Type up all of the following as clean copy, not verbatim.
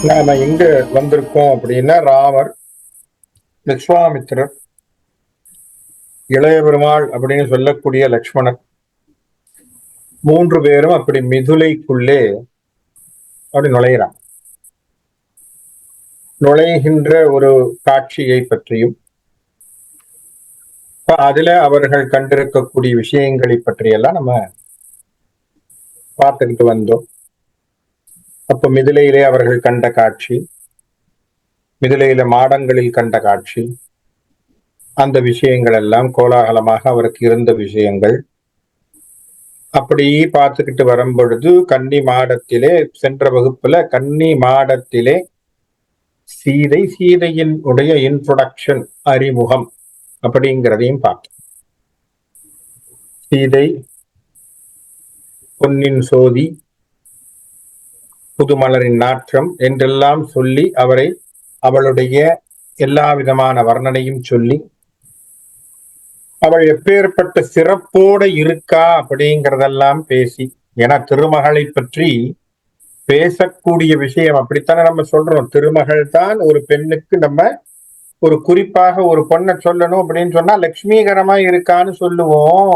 நாம எங்க வந்திருக்கோம் அப்படின்னா, ராமர், விஸ்வாமித்திரர், இளைய பெருமாள் அப்படின்னு சொல்லக்கூடிய லக்ஷ்மணன் 3 பேரும் அப்படி மிதுலைக்குள்ளே அப்படி நுழைகிறான். நுழைகின்ற ஒரு காட்சியை பற்றியும் அதுல அவர்கள் கண்டிருக்கக்கூடிய விஷயங்களை பற்றியெல்லாம் நம்ம பார்த்துக்கிட்டு வந்தோம். அப்ப மிதிலையிலே அவர்கள் கண்ட காட்சி, மிதிலையில மாடங்களில் கண்ட காட்சி, அந்த விஷயங்கள் எல்லாம் கோலாகலமாக அவருக்கு இருந்த விஷயங்கள் அப்படி பார்த்துக்கிட்டு வரும் பொழுது கன்னி மாடத்திலே சென்ற வகுப்புல கன்னி மாடத்திலே சீதையின் உடைய இன்ட்ரோடக்ஷன் அறிமுகம் அப்படிங்கிறதையும் பார்த்தோம். சீதை பொன்னின் சோதி, புதுமலரின் நாற்றம் என்றெல்லாம் சொல்லி அவளுடைய எல்லா விதமான வர்ணனையும் சொல்லி அவள் எப்பேற்பட்ட சிறப்போட இருக்கா அப்படிங்கிறதெல்லாம் பேசி, ஏன்னா திருமகளை பற்றி பேசக்கூடிய விஷயம் அப்படித்தானே நம்ம சொல்றோம். திருமகள் தான் ஒரு பெண்ணுக்கு நம்ம ஒரு குறிப்பாக ஒரு பொண்ணை சொல்லணும் அப்படின்னு சொன்னா லட்சுமிகரமா இருக்கான்னு சொல்லுவோம்.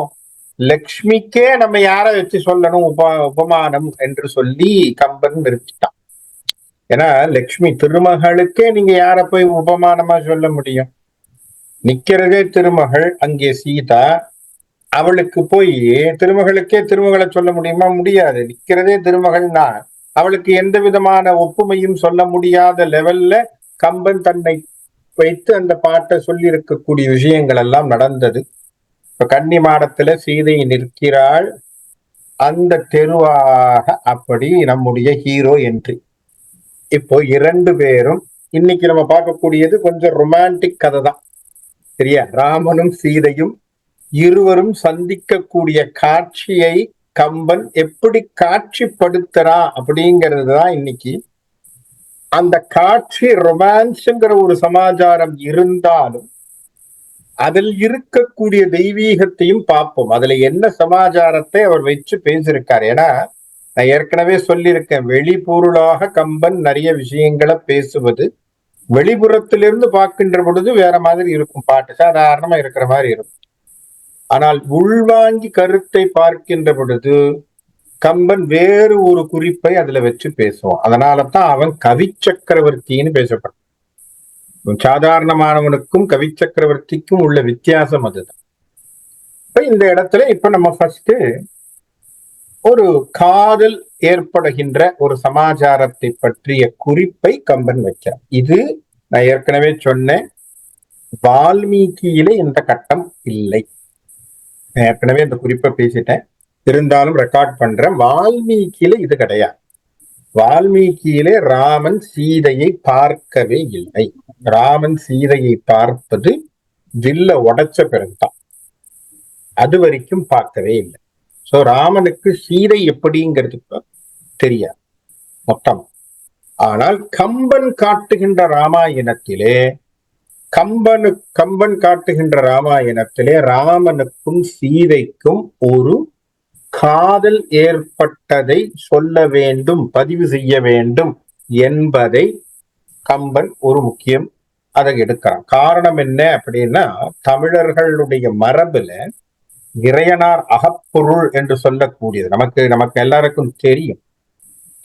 லக்ஷ்மிக்கே நம்ம யாரை வச்சு சொல்லணும் உபமானம் என்று சொல்லி கம்பன் நிறுத்திட்டான். ஏன்னா லக்ஷ்மி திருமகளுக்கே நீங்க யார போய் உபமானமா சொல்ல முடியும்? நிக்கிறதே திருமகள், அங்கே சீதா. அவளுக்கு போய் திருமகளுக்கே திருமகளை சொல்ல முடியுமா? முடியாது. நிக்கிறதே திருமகள்னா அவளுக்கு எந்த விதமான ஒப்புமையும் சொல்ல முடியாத லெவல்ல கம்பன் தன்னை வைத்து அந்த பாட்டை சொல்லி இருக்கக்கூடிய விஷயங்கள் எல்லாம் நடந்தது. இப்ப கன்னி மாடத்துல சீதை நிற்கிறாள். அந்த தெருவாக அப்படி நம்முடைய ஹீரோ என்ட்ரி. இப்போ 2 பேரும் இன்னைக்கு நம்ம பார்க்கக்கூடியது கொஞ்சம் ரொமான்டிக் கதை தான், சரியா? ராமனும் சீதையும் இருவரும் சந்திக்கக்கூடிய காட்சியை கம்பன் எப்படி காட்சிப்படுத்துறா அப்படிங்கிறது தான் இன்னைக்கு. அந்த காட்சி ரொமான்ஸ்ங்கிற ஒரு சமாச்சாரம் இருந்தாலும் அதில் இருக்கக்கூடிய தெய்வீகத்தையும் பார்ப்போம். அதுல என்ன சமாச்சாரத்தை அவர் வச்சு பேசியிருக்காரு. ஏன்னா நான் ஏற்கனவே சொல்லியிருக்கேன், வெளிப்பொருளாக கம்பன் நிறைய விஷயங்களை பேசுவது, வெளிப்புறத்திலிருந்து பார்க்கின்ற பொழுது வேற மாதிரி இருக்கும், பாட்டு சாதாரணமா இருக்கிற மாதிரி இருக்கும். ஆனால் உள்வாங்கி கருத்தை பார்க்கின்ற பொழுது கம்பன் வேறு ஒரு குறிப்பை அதுல வச்சு பேசுவான். அதனாலதான் அவன் கவி சக்கரவர்த்தின்னு பேசப்படும். சாதாரணமானவனுக்கும் கவி சக்கரவர்த்திக்கும் உள்ள வித்தியாசம் அதுதான். இந்த இடத்துல இப்ப நம்ம ஃபர்ஸ்ட் ஒரு காதல் ஏற்படுகின்ற ஒரு சமாச்சாரத்தை பற்றிய குறிப்பை கம்பன் வைக்கிறார். இது நான் ஏற்கனவே சொன்னேன், வால்மீகியிலே இந்த கட்டம் இல்லை. ஏற்கனவே இந்த குறிப்பை பேசிட்டேன், இருந்தாலும் ரெக்கார்ட் பண்றேன். வால்மீகியில இது கிடையாது. வால்மீகியிலே ராமன் சீதையை பார்க்கவே இல்லை. ராமன் சீதையை பார்ப்பது வில்ல உடைச்ச பிறகுதான், அது வரைக்கும் பார்க்கவே இல்லை. சோ ராமனுக்கு சீதை எப்படிங்கிறதுக்கு தெரியாது மொத்தம். ஆனால் கம்பன் காட்டுகின்ற ராமாயணத்திலே கம்பன் காட்டுகின்ற ராமாயணத்திலே ராமனுக்கும் சீதைக்கும் ஒரு காதல் ஏற்பட்டதை சொல்ல வேண்டும், பதிவு செய்ய வேண்டும் என்பதை கம்பன் ஒரு முக்கியம் அதை எடுக்கிறான். காரணம் என்ன அப்படின்னா, தமிழர்களுடைய மரபுல இறையனார் அகப்பொருள் என்று சொல்லக்கூடியது நமக்கு எல்லாருக்கும் தெரியும்.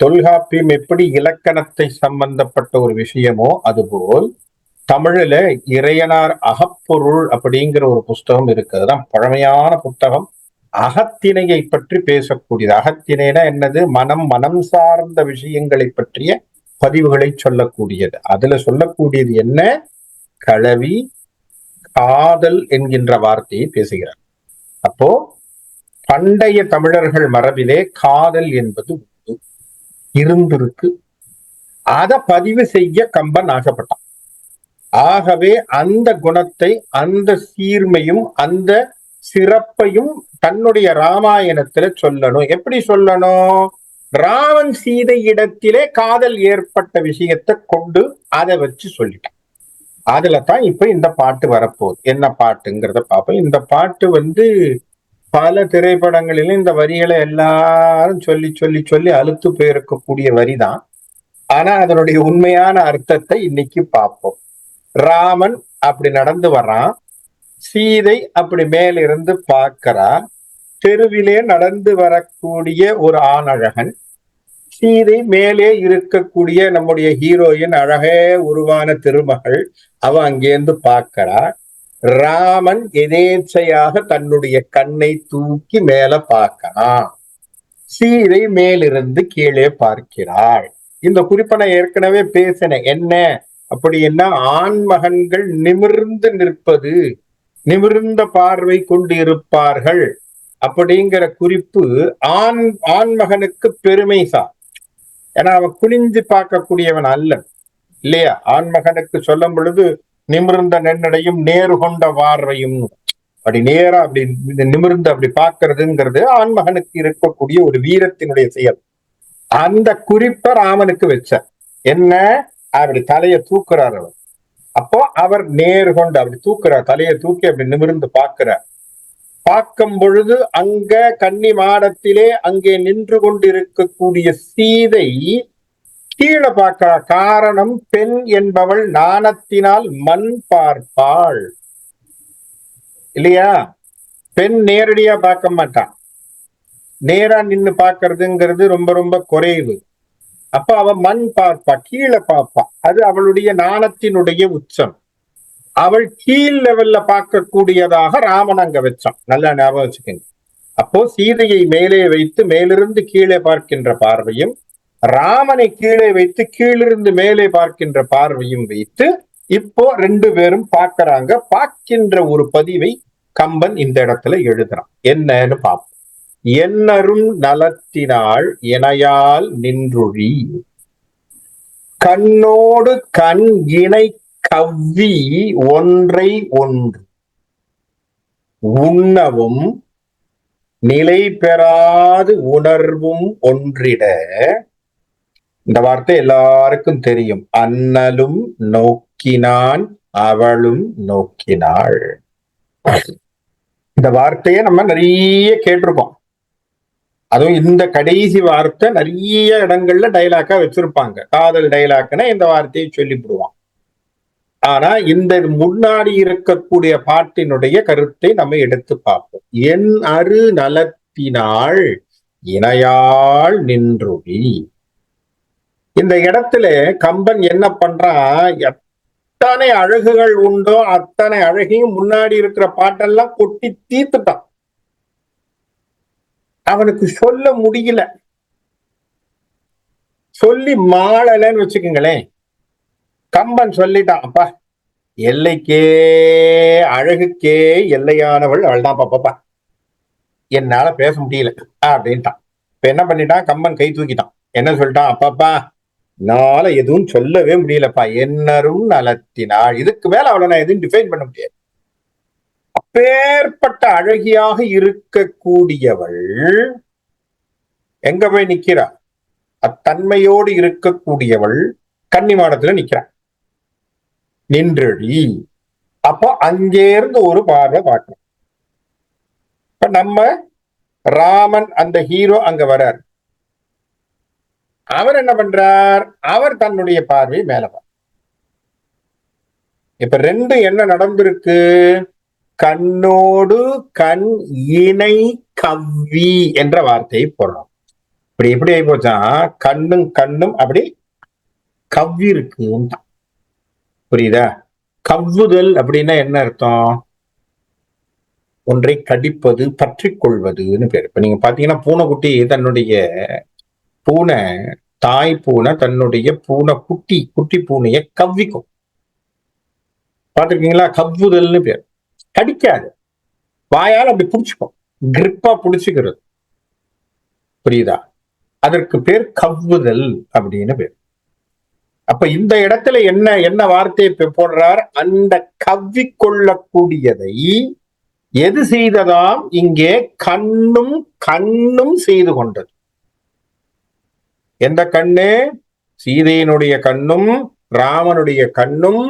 தொல்காப்பியம் எப்படி இலக்கணத்தை சம்பந்தப்பட்ட ஒரு விஷயமோ அதுபோல் தமிழ்ல இறையனார் அகப்பொருள் அப்படிங்கிற ஒரு புஸ்தகம் இருக்குதுதான் பழமையான புத்தகம். அகத்திணையை பற்றி பேசக்கூடியது. அகத்திணைனா என்னது? மனம் சார்ந்த விஷயங்களை பற்றிய பதிவுகளை சொல்லக்கூடியது. அதுல சொல்லக்கூடியது என்ன? களவி, காதல் என்கின்ற வார்த்தையை பேசுகிறார். அப்போ பண்டைய தமிழர்கள் மரபிலே காதல் என்பது இருந்திருக்கு. அதை பதிவு செய்ய கம்பன் ஆசைப்பட்டான். ஆகவே அந்த குணத்தை, அந்த சீர்மையும், அந்த சிறப்பையும் தன்னுடைய ராமாயணத்துல சொல்லணும். எப்படி சொல்லணும்? ராமன் சீதை இடத்திலே காதல் ஏற்பட்ட விஷயத்தை கொண்டு அதை வச்சு சொல்லிட்டான். அதுலதான் இப்ப இந்த பாட்டு வரப்போகுது. என்ன பாட்டுங்கிறத பார்ப்போம். இந்த பாட்டு பல திரைப்படங்களிலும் இந்த வரிகளை எல்லாரும் சொல்லி சொல்லி சொல்லி அழுத்து போயிருக்கக்கூடிய வரிதான். ஆனா அதனுடைய உண்மையான அர்த்தத்தை இன்னைக்கு பார்ப்போம். ராமன் அப்படி நடந்து வர்றான், சீதை அப்படி மேலிருந்து பார்க்கிறா. தெருவிலே நடந்து வரக்கூடிய ஒரு ஆணழகன், சீதை மேலே இருக்கக்கூடிய நம்முடைய ஹீரோயின் அழகே உருவான திருமகள், அவ அங்கேருந்து பார்க்கிறா. ராமன் எதேச்சையாக தன்னுடைய கண்ணை தூக்கி மேல பார்க்கிறான். சீதை மேலிருந்து கீழே பார்க்கிறாள். இந்த குறிப்பை நான் ஏற்கனவே பேசினேன். என்ன அப்படின்னா, ஆண்மகன்கள் நிமிர்ந்து நிற்பது, நிமிர்ந்த பார்வை கொண்டு இருப்பார்கள் அப்படிங்கிற குறிப்பு ஆண்மகனுக்கு பெருமை சார். ஏன்னா அவன் குனிஞ்சு பார்க்கக்கூடியவன் அல்ல, இல்லையா? ஆண்மகனுக்கு சொல்லும் பொழுது நிமிர்ந்த நெண்ணடையும் நேரு கொண்ட பார்வையும், அப்படி நேரா அப்படி நிமிர்ந்து அப்படி பார்க்கறதுங்கிறது ஆண்மகனுக்கு இருக்கக்கூடிய ஒரு வீரத்தினுடைய செயல். அந்த குறிப்பை ராமனுக்கு வச்ச என்ன, அப்படி தலையை தூக்குறார் அவர். அப்போ அவர் நேரு கொண்டு அப்படி தூக்குறார், தலையை தூக்கி அப்படி நிமிர்ந்து பார்க்கிறார். பார்க்கும் பொழுது அங்க கன்னி மாடத்திலே அங்கே நின்று கொண்டிருக்கக்கூடிய சீதை கீழே பார்க்கிறா. காரணம், பெண் என்பவள் நாணத்தினால் மண் பார்ப்பாள், இல்லையா? பெண் நேரடியா பார்க்க மாட்டான், நேரா நின்னு பார்க்கறதுங்கிறது ரொம்ப ரொம்ப குறைவு. அப்ப அவ மண் பார்ப்பா, கீழே பார்ப்பா. அது அவளுடைய நாணத்தினுடைய உச்சம். அவள் கீழ் லெவல்ல பார்க்கக்கூடியதாக ராமன் அங்க வச்சான். நல்லா ஞாபகம் வச்சுக்கோங்க. அப்போ சீதையை மேலே வைத்து மேலிருந்து கீழே பார்க்கின்ற பார்வையும், ராமனை கீழே வைத்து கீழிருந்து மேலே பார்க்கின்ற பார்வையும் வைத்து இப்போ ரெண்டு பேரும் பார்க்கறாங்க. பார்க்கின்ற ஒரு பதிவை கம்பன் இந்த இடத்துல எழுதுறான். என்னன்னு பார்ப்போம். என்னரும் நலத்தினாள் இணையால் நின்றுழி, கண்ணோடு கண் இணை கவ்வி ஒன்றை ஒன்று உண்ணவும் நிலை பெறாது உணர்வும் ஒன்றிட. இந்த வார்த்தை எல்லாருக்கும் தெரியும். அண்ணலும் நோக்கினான் அவளும் நோக்கினாள். இந்த வார்த்தையை நம்ம நிறைய கேட்டிருக்கோம். அதுவும் இந்த கடைசி வார்த்தை நிறைய இடங்கள்ல டைலாக்கா வச்சிருப்பாங்க. காதல் டைலாக்னா இந்த வார்த்தையை சொல்லிவிடுவான். ஆனா இந்த முன்னாடி இருக்கக்கூடிய பாட்டினுடைய கருத்தை நம்ம எடுத்து பார்ப்போம். என் அரு நலத்தினாள் இணையாள் நின்றுடி. இந்த இடத்துல கம்பன் என்ன பண்றான், எத்தனை அழகுகள் உண்டோ அத்தனை அழகையும் முன்னாடி இருக்கிற பாட்டெல்லாம் கொட்டி தீர்த்துட்டான். அவனுக்கு சொல்ல முடியல, சொல்லி மாளலன்னு வச்சுக்கோங்களேன். கம்பன் சொல்லிட்டான், அப்பா எல்லைக்கே அழகுக்கே எல்லையானவள் அவள் தான் பாப்பா, என்னால பேச முடியல அப்படின்ட்டான். இப்ப என்ன பண்ணிட்டான், கம்பன் கை தூக்கிட்டான். என்ன சொல்லிட்டான், அப்பாப்பா என்னால எதுவும் சொல்லவே முடியலப்பா, என்னரும் நலத்தினாள். இதுக்கு மேல அவளை நான் எதுவும் டிஃபைன் பண்ண முடியாது. அப்பேற்பட்ட அழகியாக இருக்கக்கூடியவள் எங்க போய் நிக்கிறா, அத்தன்மையோடு இருக்கக்கூடியவள் கன்னிமாடத்துல நிக்கிறான். நின்றழி. அப்போ அங்கேருந்து ஒரு பார்வை பார்க்கணும். இப்ப நம்ம ராமன் அந்த ஹீரோ அங்க வர்றார். அவர் என்ன பண்றார், அவர் தன்னுடைய பார்வை மேல. இப்ப ரெண்டு என்ன நடந்திருக்கு, கண்ணோடு கண் இணை கவ்வி என்ற வார்த்தையை போடுறோம். இப்படி எப்படி ஆகி போச்சா, கண்ணும் கண்ணும் அப்படி கவ்வி இருக்கு. புரியுதா? கவ்வுதல் அப்படின்னா என்ன அர்த்தம், ஒன்றை கடிப்பது, பற்றி கொள்வதுன்னு பேரு. இப்ப நீங்க பாத்தீங்கன்னா பூனைக்குட்டி தன்னுடைய பூனை, தாய் பூனை தன்னுடைய பூனை குட்டி பூனையை கவ்விக்கும். பாத்திருக்கீங்களா? கவ்வுதல்னு பேர். கடிக்காது, வாயால் அப்படி புடிச்சுக்கும், கிரிப்பா புடிச்சுக்கிறது. புரியுதா? அதற்கு பேர் கவ்வுதல் அப்படின்னு பேர். அப்ப இந்த இடத்துல என்ன வார்த்தையை போடுறார், அந்த கவ்வி கொள்ளக்கூடியதை எது செய்ததாம், இங்கே கண்ணும் கண்ணும் செய்து கொண்டது. எந்த கண்ணு, சீதையினுடைய கண்ணும் ராமனுடைய கண்ணும்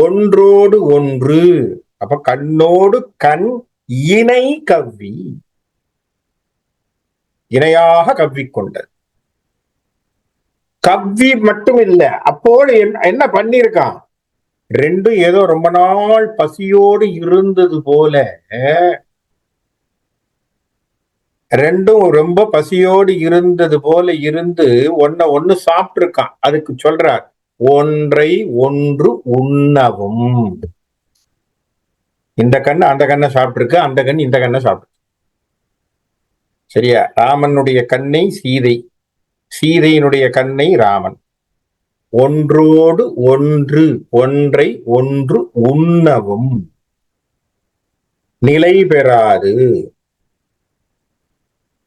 ஒன்றோடு ஒன்று. அப்ப கண்ணோடு கண் இணை கவ்வி, இணையாக கவ்விக்கொண்டது. கவ்வி மட்டும் இல்ல, அப்போது என்ன பண்ணிருக்கான், ரெண்டும் ஏதோ ரொம்ப நாள் பசியோடு இருந்தது போல, ரெண்டும் ரொம்ப பசியோடு இருந்தது போல இருந்து ஒண்ணு சாப்பிட்டு இருக்கான். அதுக்கு சொல்றார், ஒன்றை ஒன்று உண்ணவும். இந்த கண்ணு அந்த கண்ணை சாப்பிட்டு இருக்கு, அந்த கண் இந்த கண்ணை சாப்பிட்டு. சரியா? ராமனுடைய கண்ணை சீதை, சீதையினுடைய கண்ணை ராமன். ஒன்றோடு ஒன்று, ஒன்றை ஒன்று உண்ணவும் நிலை பெறாது,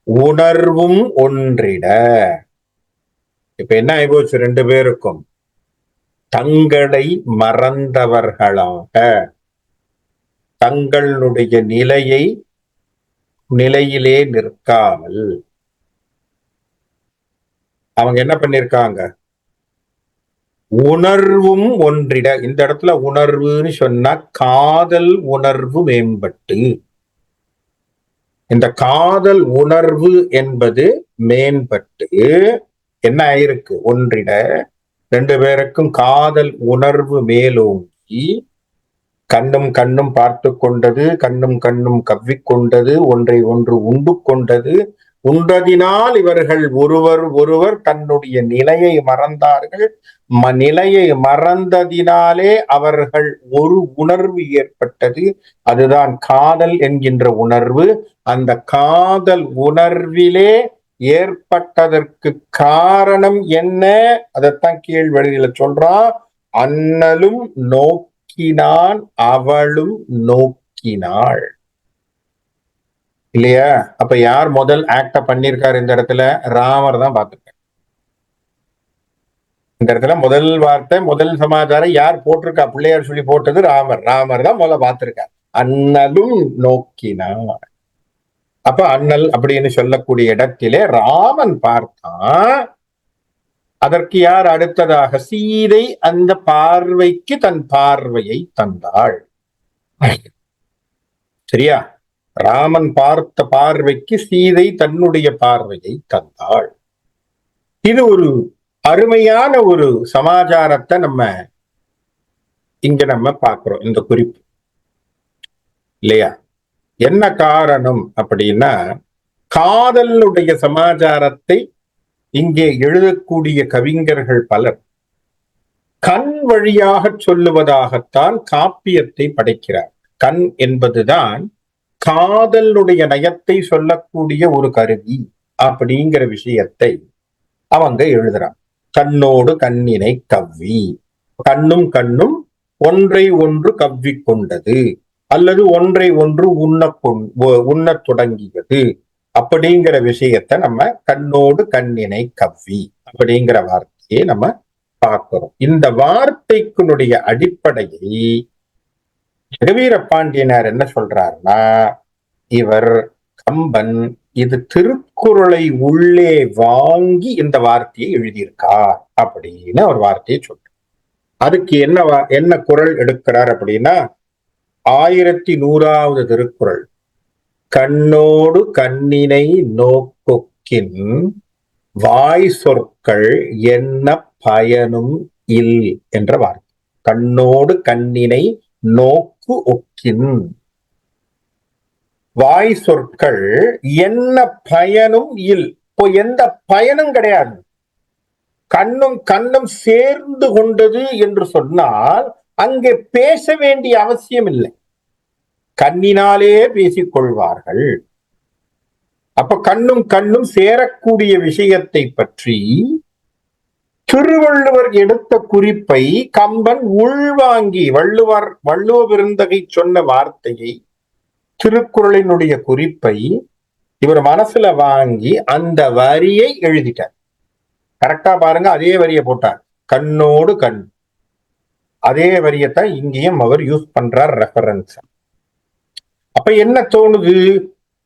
உணர்வும் ஒன்றிட. இப்ப என்ன ஆயிப்போச்சு ரெண்டு பேருக்கும், தங்களை மறந்தவர்களாக, தங்களுடைய நிலையிலே நிற்காமல் அவங்க என்ன பண்ணிருக்காங்க, உணர்வும் ஒன்றிட. இந்த இடத்துல உணர்வுன்னு சொன்னா காதல் உணர்வு மேம்பட்டு, இந்த காதல் உணர்வு என்பது மேம்பட்டு என்ன ஆயிருக்கு, ஒன்றிட, ரெண்டு பேருக்கும் காதல் உணர்வு மேலோங்கி, கண்ணும் கண்ணும் பார்த்து கொண்டது, கண்ணும் கண்ணும் கவ்விக்கொண்டது, ஒன்றை ஒன்று உண்டு கொண்டது. உண்டதினால் இவர்கள் ஒருவர் தன்னுடைய நிலையை மறந்தார்கள். நிலையை மறந்ததினாலே அவர்கள் ஒரு உணர்வு ஏற்பட்டது, அதுதான் காதல் என்கின்ற உணர்வு. அந்த காதல் உணர்விலே ஏற்பட்டதற்கு காரணம் என்ன, அதைத்தான் கீழ் வழியில சொல்றான், அண்ணலும் நோக்கினான் அவளும் நோக்கினாள். இல்லையா? அப்ப யார் முதல் ஆக்ட பண்ணிருக்காரு இந்த இடத்துல, ராமர் தான் பார்த்திருக்காரு. இந்த இடத்துல முதல் வார்த்தை, முதல் சமாச்சாரம் யார் போட்டிருக்கா, பிள்ளையார் சொல்லி போட்டது ராமர். ராமர் தான் முதல்ல பார்த்திருக்கார், அண்ணலும் நோக்கினார். அப்ப அண்ணல் அப்படின்னு சொல்லக்கூடிய இடத்திலே ராமன் பார்த்தான். அதற்கு யார் அடுத்ததாக, சீதை அந்த பார்வைக்கு தன் பார்வையை தந்தாள். சரியா? ராமன் பார்த்த பார்வைக்கு சீதை தன்னுடைய பார்வையை தந்தாள். இது ஒரு அருமையான ஒரு சமாச்சாரத்தை நம்ம பார்க்கிறோம் இந்த குறிப்பு, இல்லையா? என்ன காரணம் அப்படின்னா, காதலுடைய சமாச்சாரத்தை இங்கே எழுதக்கூடிய கவிஞர்கள் பலர் கண் வழியாக சொல்லுவதாகத்தான் காப்பியத்தை படைக்கிறார். கண் என்பதுதான் காதலுடைய நயத்தை சொல்லக்கூடிய ஒரு கருவி அப்படிங்கிற விஷயத்தை அவங்க எழுதுறான். கண்ணோடு கண்ணினை கவ்வி, கண்ணும் கண்ணும் ஒன்றை ஒன்று கவ்வி கொண்டது, அல்லது ஒன்றை ஒன்று உண்ணத் தொடங்கியது அப்படிங்கிற விஷயத்தை நம்ம கண்ணோடு கண்ணினை கவ்வி அப்படிங்கிற வார்த்தையை நம்ம பார்க்கிறோம். இந்த வார்த்தைக்குனுடைய அடிப்படையை ரகுவீர பாண்டியனார் என்ன சொல்றாருன்னா, இவர் கம்பன் இது திருக்குறளை உள்ளே வாங்கி இந்த வார்த்தையை எழுதியிருக்கார் அப்படின்னு ஒரு வார்த்தையை சொல்றார். அதுக்கு என்ன குறள் எடுக்கிறார் அப்படின்னா, 1100வது திருக்குறள், கண்ணோடு கண்ணினை நோக்கொக்கின் வாய் சொற்கள் என்ன பயனும் இல் என்ற வார்த்தை. கண்ணோடு கண்ணினை நோக்கு ஒக்கின், வாய் சொற்கள் என்ன பயனும் இல். இப்போ எந்த பயனும் கிடையாது. கண்ணும் கண்ணும் சேர்ந்து கொண்டது என்று சொன்னால் அங்கே பேச வேண்டிய அவசியம் இல்லை, கண்ணினாலே பேசிக்கொள்வார்கள். அப்ப கண்ணும் கண்ணும் சேரக்கூடிய விஷயத்தை பற்றி திருவள்ளுவர் எடுத்த குறிப்பை கம்பன் உள்வாங்கி, வள்ளுவ பெருந்தகை சொன்ன வார்த்தையை, திருக்குறளினுடைய குறிப்பை இவர் மனசுல வாங்கி அந்த வரியை எழுதிட்டார். கரெக்டா பாருங்க, அதே வரியை போட்டார், கண்ணோடு கண். அதே வரியத்தான் இங்கேயும் அவர் யூஸ் பண்றார் ரெஃபரன்ஸ். அப்ப என்ன தோணுது,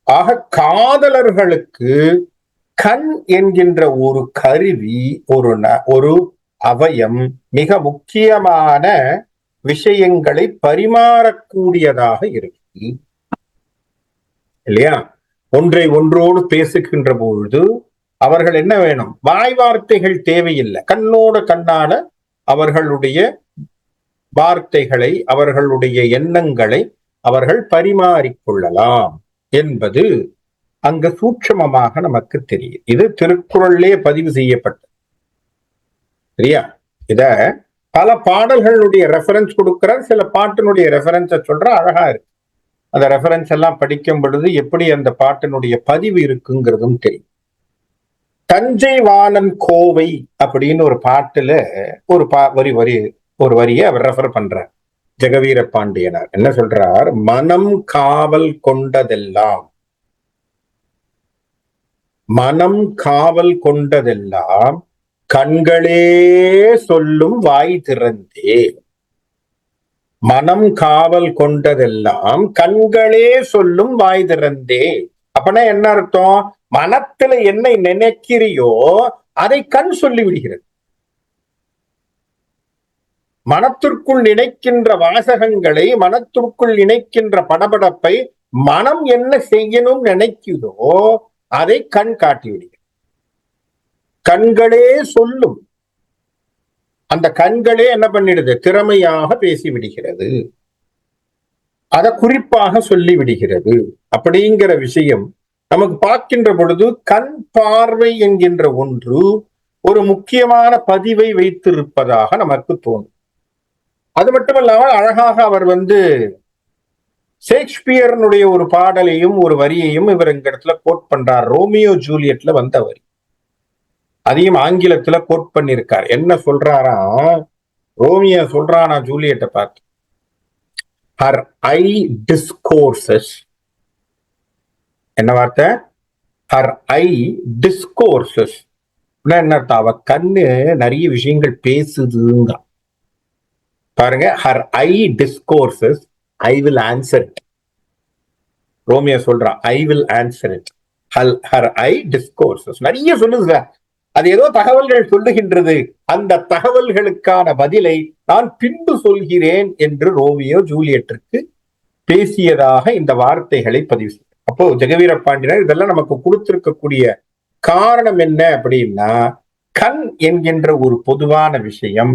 ஆக காதலர்களுக்கு கண் என்கின்ற ஒரு கருவி, ஒரு அவயம் மிக முக்கியமான விஷயங்களை பரிமாறக்கூடியதாக இருக்கு, இல்லையா? ஒன்றை ஒன்றோடு பேசுகின்ற பொழுது அவர்கள் என்ன வேணும்? வாய் வார்த்தைகள் தேவையில்லை. கண்ணோட கண்ணால அவர்களுடைய வார்த்தைகளை, அவர்களுடைய எண்ணங்களை அவர்கள் பரிமாறிக்கொள்ளலாம் என்பது அங்க சூட்சமமாக நமக்கு தெரியும். இது திருக்குறளிலே பதிவு செய்யப்பட்டது. சரியா? இத பல பாடல்களுடைய ரெஃபரன்ஸ் கொடுக்கிறார். சில பாட்டினுடைய ரெஃபரன்ஸை சொல்ற அழகா இருக்கு. அந்த ரெஃபரன்ஸ் எல்லாம் படிக்கும் பொழுது எப்படி அந்த பாட்டினுடைய பதிவு இருக்குங்கிறதும் தெரியும். தஞ்சை வாணன் கோவை அப்படின்னு ஒரு பாட்டுல ஒரு வரியை அவர் ரெஃபர் பண்றார். ஜெகவீர பாண்டியனார் என்ன சொல்றார்? மனம் காவல் கொண்டதெல்லாம், மனம் காவல் கொண்டதெல்லாம் கண்களே சொல்லும் வாய் திறந்தே. மனம் காவல் கொண்டதெல்லாம் கண்களே சொல்லும் வாய் திறந்தே. அப்பனா என்ன அர்த்தம்? மனத்துல என்ன நினைக்கிறியோ அதை கண் சொல்லி விடுகிறது. மனத்திற்குள் நினைக்கின்ற வாசகங்களை, மனத்திற்குள் நினைக்கின்ற படபடப்பை மனம் என்ன செய்யணும் நினைக்குதோ அதை கண் காட்டி விடுகிறது. கண்களே சொல்லும். அந்த கண்களே என்ன பண்ணிடுது? திறமையாக பேசி விடுகிறது, அதை குறிப்பாக சொல்லி விடுகிறது. அப்படிங்கிற விஷயம் நமக்கு பார்க்கின்ற பொழுது கண் பார்வை என்கின்ற ஒன்று ஒரு முக்கியமான பதிவை வைத்திருப்பதாக நமக்கு தோணும். அது மட்டுமல்லாமல் அழகாக அவர் ஷேக்ஸ்பியர்னுடைய ஒரு பாடலையும் ஒரு வரியையும் இவர் இந்த இடத்துல கோட் பண்றார். ரோமியோ ஜூலியட்ல வந்த வரி, அதையும் ஆங்கிலத்துல கோட் பண்ணிருக்கார். என்ன சொல்றாரா? ரோமியோ சொல்றானா ஜூலியட்டை பார்த்து, her eye discourses. என்ன வார்த்தை? her eye discourses. என்ன அர்த்தம்? அவ கண்ணு நிறைய விஷயங்கள் பேசுதுங்க. பாருங்க, her eye discourses, I will answer it. Romeo சொல்றான், I will answer it. her eye discourses. நிறைய சொல்லுது சார். அது ஏதோ தகவல்கள் சொல்லுகின்றது. அந்த தகவல்களுக்கான பதிலை நான் பின்பு சொல்கிறேன் என்று ரோமியோ ஜூலியட்டிற்கு பேசியதாக இந்த வார்த்தைகளை பதிவு செய்ய. அப்போ ஜெகவீர பாண்டியனார் இதெல்லாம் நமக்கு கொடுத்திருக்கக்கூடிய காரணம் என்ன அப்படின்னா, கண் என்கின்ற ஒரு பொதுவான விஷயம்,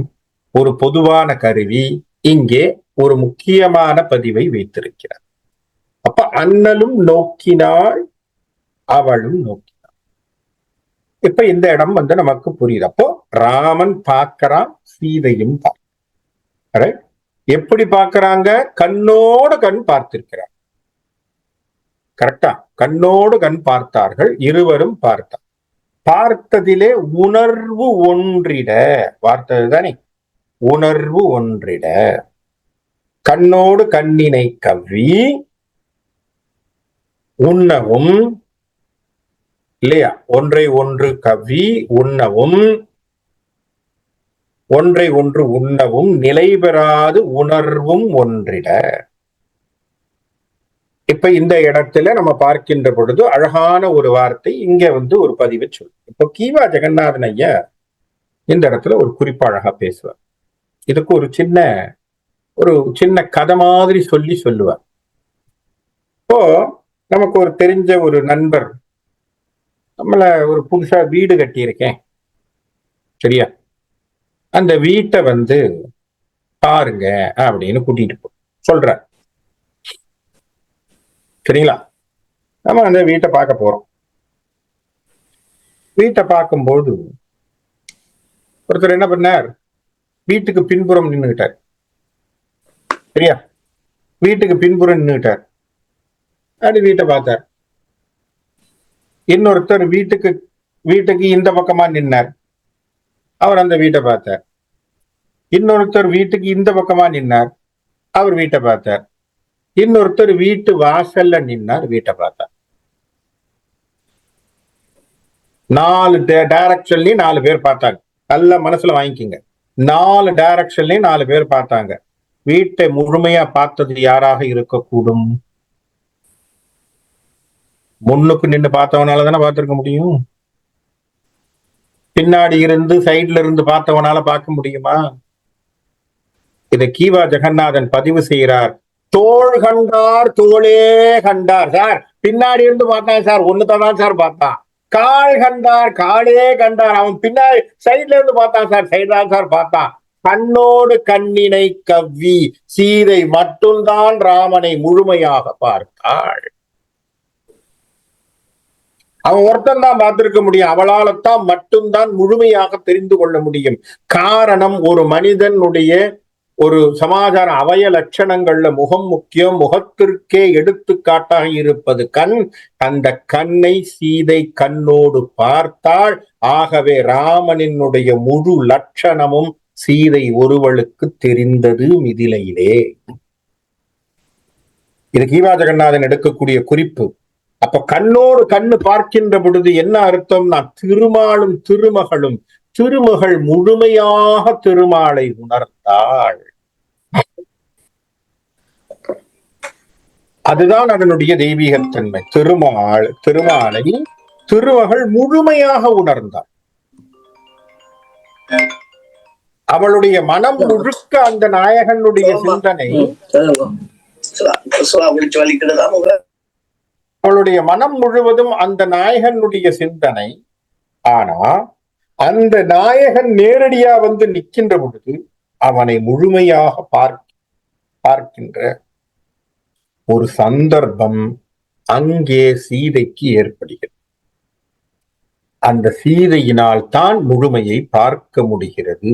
ஒரு பொதுவான கருவி இங்கே ஒரு முக்கியமான பதிவை வைத்திருக்கிறார். அப்ப அண்ணலும் நோக்கினாள் அவளும் நோக்கினாள். இப்ப இந்த இடம் நமக்கு புரியுது. அப்போ ராமன் பார்க்கிறான், சீதையும் பார்க்கிறான். எப்படி பார்க்கிறாங்க? கண்ணோடு கண் பார்த்திருக்கிறார். கரெக்டா? கண்ணோடு கண் பார்த்தார்கள், இருவரும் பார்த்தார். பார்த்ததிலே உணர்வு ஒன்றிட, பார்த்தது தானே, உணர்வு ஒன்றிட கண்ணோடு கண்ணினை கவ்வி உண்ணவும், இல்லையா? ஒன்றை ஒன்று கவ்வி உண்ணவும், ஒன்றை ஒன்று உண்ணவும் நிலை பெறாது உணர்வும் ஒன்றிட. இப்ப இந்த இடத்துல நம்ம பார்க்கின்ற பொழுது அழகான ஒரு வார்த்தை இங்க ஒரு பதிவை சொல்லு. இப்போ கீவா ஜெகநாதன் ஐயா இந்த இடத்துல ஒரு குறிப்பா அழகா பேசுவார். இதுக்கு ஒரு சின்ன கதை மாதிரி சொல்லுவார். இப்போ நமக்கு ஒரு தெரிஞ்ச ஒரு நண்பர் நம்மள ஒரு புதுசா வீடு கட்டியிருக்கேன், சரியா, அந்த வீட்டை பாருங்க அப்படின்னு கூட்டிட்டு சொல்ற, சரிங்களா? நம்ம அந்த வீட்டை பார்க்க போறோம். வீட்டை பார்க்கும்போது ஒருத்தர் என்ன பண்ணார்? வீட்டுக்கு பின்புறம் நின்றுகிட்டார், சரியா? வீட்டுக்கு பின்புறம் நின்றுகிட்டார். அப்படி வீட்டை பார்த்தார். இன்னொருத்தர் வீட்டுக்கு இந்த பக்கமா நின்னார், அவர் அந்த வீட்டை பார்த்தார். இன்னொருத்தர் வீட்டுக்கு இந்த பக்கமா நின்னார், அவர் வீட்டை பார்த்தார். இன்னொருத்தர் வீட்டு வாசல்ல நின்னார், வீட்டை பார்த்தார். 4 டைரக்ஷன்லயும் 4 பேர் பார்த்தாங்க. நல்ல மனசுல வாங்கிக்கோங்க, 4 டைரக்ஷன்லயும் 4 பேர் பார்த்தாங்க. வீட்டை முழுமையா பார்த்தது யாராக இருக்கக்கூடும்? முன்னுக்கு நின்று பார்த்தவனால தானே பார்த்திருக்க முடியும். பின்னாடி இருந்து சைட்ல இருந்து பார்த்தவனால பார்க்க முடியுமா? இதை கீவா ஜெகநாதன் பதிவு செய்கிறார். தோள் கண்டார் தோளே கண்டார். சார் பின்னாடி இருந்து பார்த்தான் சார், ஒண்ணுதான் சார் பார்த்தான். கால் கண்டார், காடே கண்டார். அவன் பின்னாடி சைட்ல இருந்து பார்த்தான் சார், சைடுதான் சார் பார்த்தான். கண்ணோடு கண்ணினை கவ்வி சீதை மட்டும்தான் ராமனை முழுமையாக பார்த்தாள். அவன் ஒருத்தன் தான் பார்த்திருக்க முடியும், அவளால்தான் மட்டும்தான் முழுமையாக தெரிந்து கொள்ள முடியும். காரணம், ஒரு மனிதனுடைய ஒரு சமாச்சார அவய லட்சணங்கள்ல முகம் முக்கியம். முகத்திற்கே எடுத்துக்காட்டாக இருப்பது கண். அந்த கண்ணை சீதை கண்ணோடு பார்த்தாள். ஆகவே ராமனினுடைய முழு லட்சணமும் சீதை ஒருவளுக்கு தெரிந்தது மிதிலையிலே. இது கீவா ஜெகநாதன் எடுக்கக்கூடிய குறிப்பு. அப்ப கண்ணோடு கண்ணு பார்க்கின்ற பொழுது என்ன அர்த்தம்னா, திருமாலும் திருமகளும், திருமகள் முழுமையாக திருமாலை உணர்ந்தாள். அதுதான் அதனுடைய தெய்வீகத்தன்மை. திருமாலை திருமகள் முழுமையாக உணர்ந்தாள். அவளுடைய மனம் முழுக்க அந்த நாயகனுடைய சிந்தனை, அவளுடைய மனம் முழுவதும் அந்த நாயகனுடைய சிந்தனை. ஆனா அந்த நாயகன் நேரடியா வந்து நிற்கின்ற பொழுது அவனை முழுமையாக பார்க்கின்ற ஒரு சந்தர்ப்பம் அங்கே சீதைக்கு ஏற்படுகிறது. அந்த சீதையினால் தான் முழுமையை பார்க்க முடிகிறது.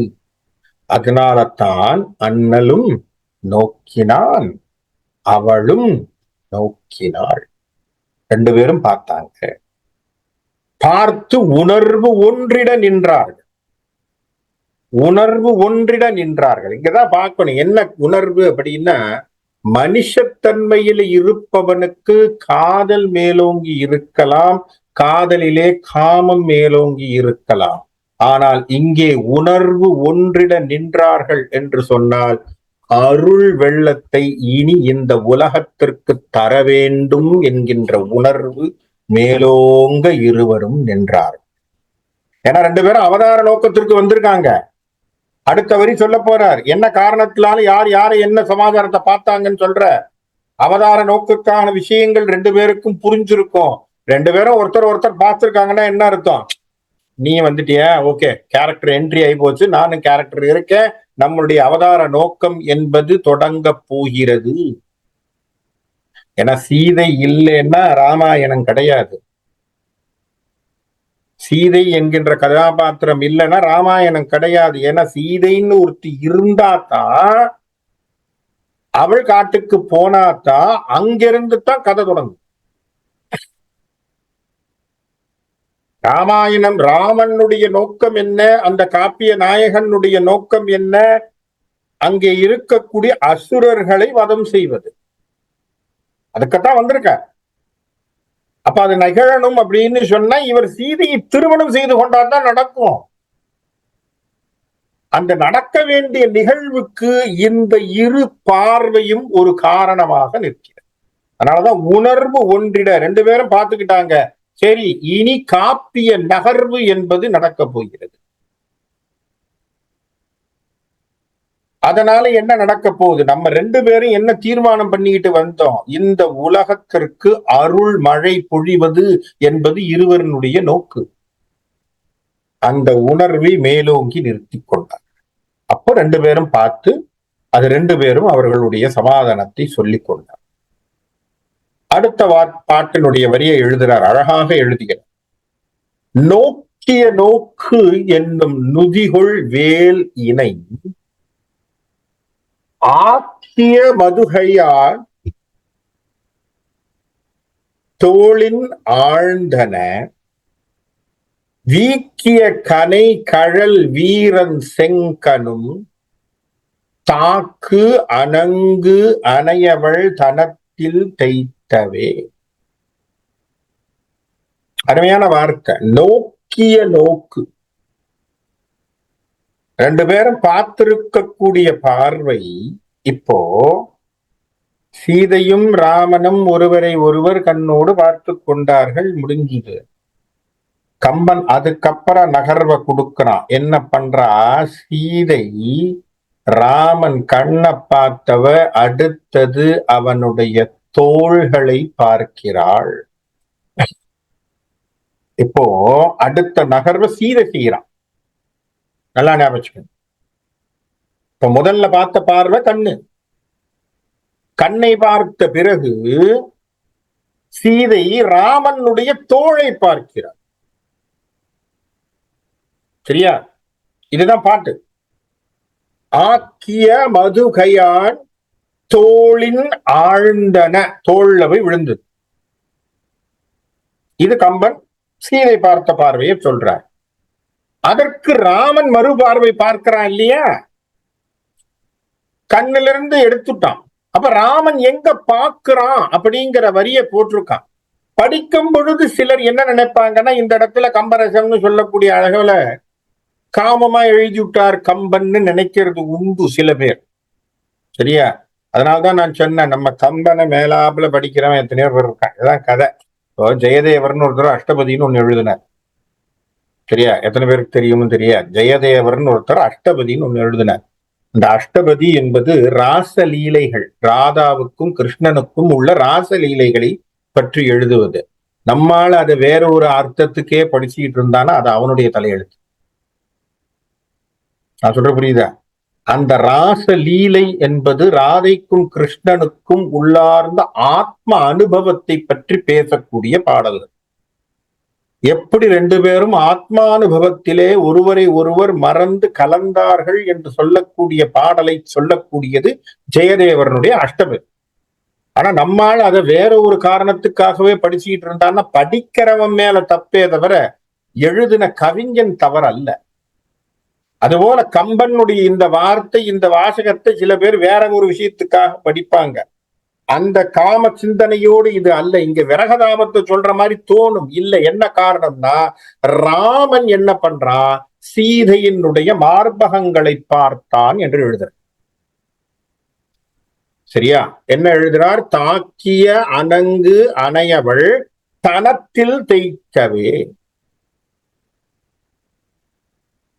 அதனால தான் அண்ணலும் நோக்கினான், அவளும் நோக்கினாள். ரெண்டு பேரும் பார்த்தாங்க. பார்த்து உணர்வு ஒன்றிட நின்றார்கள். உணர்வு ஒன்றிட நின்றார்கள். இங்கதான் பார்க்கணும் என்ன உணர்வு அப்படின்னா, மனுஷத்தன்மையில் இருப்பவனுக்கு காதல் மேலோங்கி இருக்கலாம், காதலிலே காமம் மேலோங்கி இருக்கலாம். ஆனால் இங்கே உணர்வு ஒன்றிட நின்றார்கள் என்று சொன்னால், அருள் வெள்ளத்தை இனி இந்த உலகத்திற்கு தர வேண்டும் என்கின்ற உணர்வு மேலோங்க இருவரும் நின்றார். ஏன்னா ரெண்டு பேரும் அவதார நோக்கத்திற்கு வந்திருக்காங்க. அடுத்த வரி சொல்ல போறார், என்ன காரணத்தினால யார் யாரை என்ன சமாதானத்தை பார்த்தாங்கன்னு சொல்ற. அவதார நோக்குக்கான விஷயங்கள் ரெண்டு பேருக்கும் புரிஞ்சிருக்கும். ரெண்டு பேரும் ஒருத்தர் பார்த்திருக்காங்கன்னா என்ன அர்த்தம், நீ வந்துட்டியா, ஓகே கேரக்டர் என்ட்ரி ஆகி போச்சு, நானும் கேரக்டர் இருக்கேன், நம்மளுடைய அவதார நோக்கம் என்பது தொடங்க போகிறது. ஏன்னா சீதை இல்லைன்னா ராமாயணம் கிடையாது. சீதை என்கின்ற கதாபாத்திரம் இல்லைன்னா ராமாயணம் கிடையாது. ஏன்னா சீதைன்னு ஒருத்தி இருந்தாதான், அவள் காட்டுக்கு போனாதான், அங்கிருந்து தான் கதை தொடங்கும். ராமாயணம் ராமனுடைய நோக்கம் என்ன, அந்த காப்பிய நாயகனுடைய நோக்கம் என்ன, அங்கே இருக்கக்கூடிய அசுரர்களை வதம் செய்வது. அதுக்குத்தான் வந்திருக்க. அப்ப அது நிகழணும் அப்படின்னு சொன்னா இவர் சீதையை திருமணம் செய்து கொண்டாதான் நடக்கும். அந்த நடக்க வேண்டிய நிகழ்வுக்கு இந்த இரு பார்வையும் ஒரு காரணமாக நிற்கிறது. அதனாலதான் உணர்வு ஒன்றிட ரெண்டு பேரும் பார்த்துக்கிட்டாங்க. சரி, இனி காப்பிய நகர்வு என்பது நடக்க போகிறது. அதனால என்ன நடக்க போகுது, நம்ம ரெண்டு பேரும் என்ன தீர்மானம் பண்ணிக்கிட்டு வந்தோம், இந்த உலகத்திற்கு அருள் மழை பொழிவது என்பது இருவருடைய நோக்கு. அந்த உணர்வை மேலோங்கி நிறுத்தி கொண்டார். அப்போ ரெண்டு பேரும் பார்த்து அது ரெண்டு பேரும் அவர்களுடைய சமாதானத்தை சொல்லிக் கொண்டார். அடுத்த பாட்டினுடைய வரியை எழுதுகிறார், அழகாக எழுதுகிறார். நோக்கிய நோக்கு என்னும் நுதிகொள் வேல் இணை ஆக்கிய மதுகையார் தோளின் ஆழ்ந்தன வீக்கிய கனை கழல் வீரன் செங்கனும் தாக்கு அணங்கு அணையவள் தனத்தில் தைத்தவே. அருமையான வார்த்தை, நோக்கிய நோக்கு. ரெண்டு பேரும் பார்த்திருக்கக்கூடிய பார்வை. இப்போ சீதையும் ராமனும் ஒருவரை ஒருவர் கண்ணோடு பார்த்து கொண்டார்கள், முடிஞ்சது. கம்பன் அதுக்கப்புறம் நகர்வை கொடுக்கிறான். என்ன பண்றா, சீதை ராமன் கண்ணை பார்த்தவ அடுத்தது அவனுடைய தோள்களை பார்க்கிறாள். இப்போ அடுத்த நகர்வை சீதை செய்யறான். நல்லா ஞாபகம். இப்ப முதல்ல பார்த்த பார்வை கண்ணு. கண்ணை பார்த்த பிறகு சீதை ராமனுடைய தோளை பார்க்கிறார். சரியா? இதுதான் பாட்டு. ஆக்கிய மதுகையான் தோளின் ஆழ்ந்தன, தோல்ல போய் விழுந்தது. இது கம்பன் சீதை பார்த்த பார்வையை சொல்றார். அதற்கு ராமன் மறுபார்வை பார்க்கிறான் இல்லையா, கண்ணிலிருந்து எடுத்துட்டான். அப்ப ராமன் எங்க பார்க்கிறான் அப்படிங்கிற வரிய போட்டிருக்கான். படிக்கும் பொழுது சிலர் என்ன நினைப்பாங்கன்னா, இந்த இடத்துல கம்பரசம்னு சொல்லக்கூடிய அழகுல காமமா எழுதி விட்டார் கம்பன்னு நினைக்கிறது உண்டு சில பேர். சரியா? அதனால்தான் நான் சொன்னேன், நம்ம கம்பனை மேலாப்புல படிக்கிறவன் எத்தனையோ பேர் இருக்கான். இதுதான் கதை. இப்போ ஜெயதேவர்னு ஒருத்தர் அஷ்டபதினு ஒண்ணு எழுதினார். சரியா? எத்தனை பேருக்கு தெரியும்னு தெரியாது. ஜெயதேவர்னு ஒருத்தர் அஷ்டபதினு ஒண்ணு எழுதினார். இந்த அஷ்டபதி என்பது ராசலீலைகள், ராதாவுக்கும் கிருஷ்ணனுக்கும் உள்ள ராசலீலைகளை பற்றி எழுதுவது. நம்மால அதை வேற ஒரு அர்த்தத்துக்கே படிச்சுக்கிட்டு இருந்தானா அது அவனுடைய தலையெழுத்து. நான் சொல்ற புரியுதா? அந்த ராசலீலை என்பது ராதைக்கும் கிருஷ்ணனுக்கும் உள்ளார்ந்த ஆத்ம அனுபவத்தை பற்றி பேசக்கூடிய பாடல்கள். எப்படி ரெண்டு பேரும் ஆத்மானுபவத்திலே ஒருவரை ஒருவர் மறந்து கலந்தார்கள் என்று சொல்லக்கூடிய பாடலை சொல்லக்கூடியது ஜெயதேவரனுடைய அஷ்டபதி. ஆனா நம்மால் அதை வேற ஒரு காரணத்துக்காகவே படிச்சுக்கிட்டு இருந்தான்னா படிக்கிறவன் மேல தப்பே தவிர எழுதின கவிஞன் தவறு அல்ல. அதுபோல கம்பனுடைய இந்த வார்த்தை, இந்த வாசகத்தை சில பேர் வேற ஒரு விஷயத்துக்காக படிப்பாங்க. அந்த காம சிந்தனையோடு இது அல்ல. இங்க விரகதாபத்தை சொல்ற மாதிரி தோணும். இல்ல, என்ன காரணம்னா ராமன் என்ன பண்றான், சீதையினுடைய மார்பகங்களை பார்த்தான் என்று எழுதுறார். சரியா? என்ன எழுதுறார்? தாக்கிய அணங்கு அணையவள் தனத்தில் தேய்க்கவே.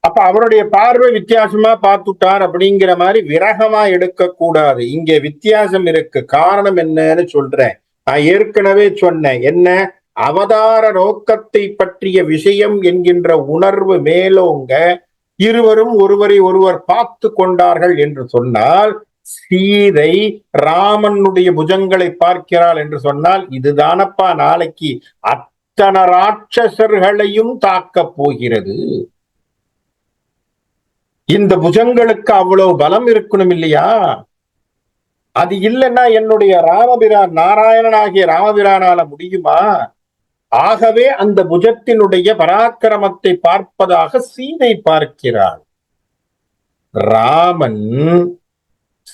அப்ப அவருடைய பார்வை வித்தியாசமா பார்த்துட்டார் அப்படிங்கிற மாதிரி விரகமா எடுக்க கூடாது. இங்க வித்தியாசம் இருக்கு. காரணம் என்னன்னு சொல்றேன். நான் ஏற்கனவே சொன்னேன். என்ன? அவதார நோக்கத்தை பற்றிய விஷயம் என்கின்ற உணர்வு மேலோங்க இருவரும் ஒருவரை ஒருவர் பார்த்து கொண்டார்கள் என்று சொன்னால், சீதை ராமனுடைய புஜங்களை பார்க்கிறாள் என்று சொன்னால், இதுதானப்பா நாளைக்கு அத்தனை ராட்சசர்களையும் தாக்கப் போகிறது. இந்த புஜங்களுக்கு அவ்வளவு பலம் இருக்கணும் இல்லையா? அது இல்லைன்னா என்னுடைய ராமபிரான், நாராயணனாகிய ராமபிரானால முடியுமா? ஆகவே அந்த புஜத்தினுடைய பராக்கிரமத்தை பார்ப்பதாக சீதை பார்க்கிறாள். ராமன்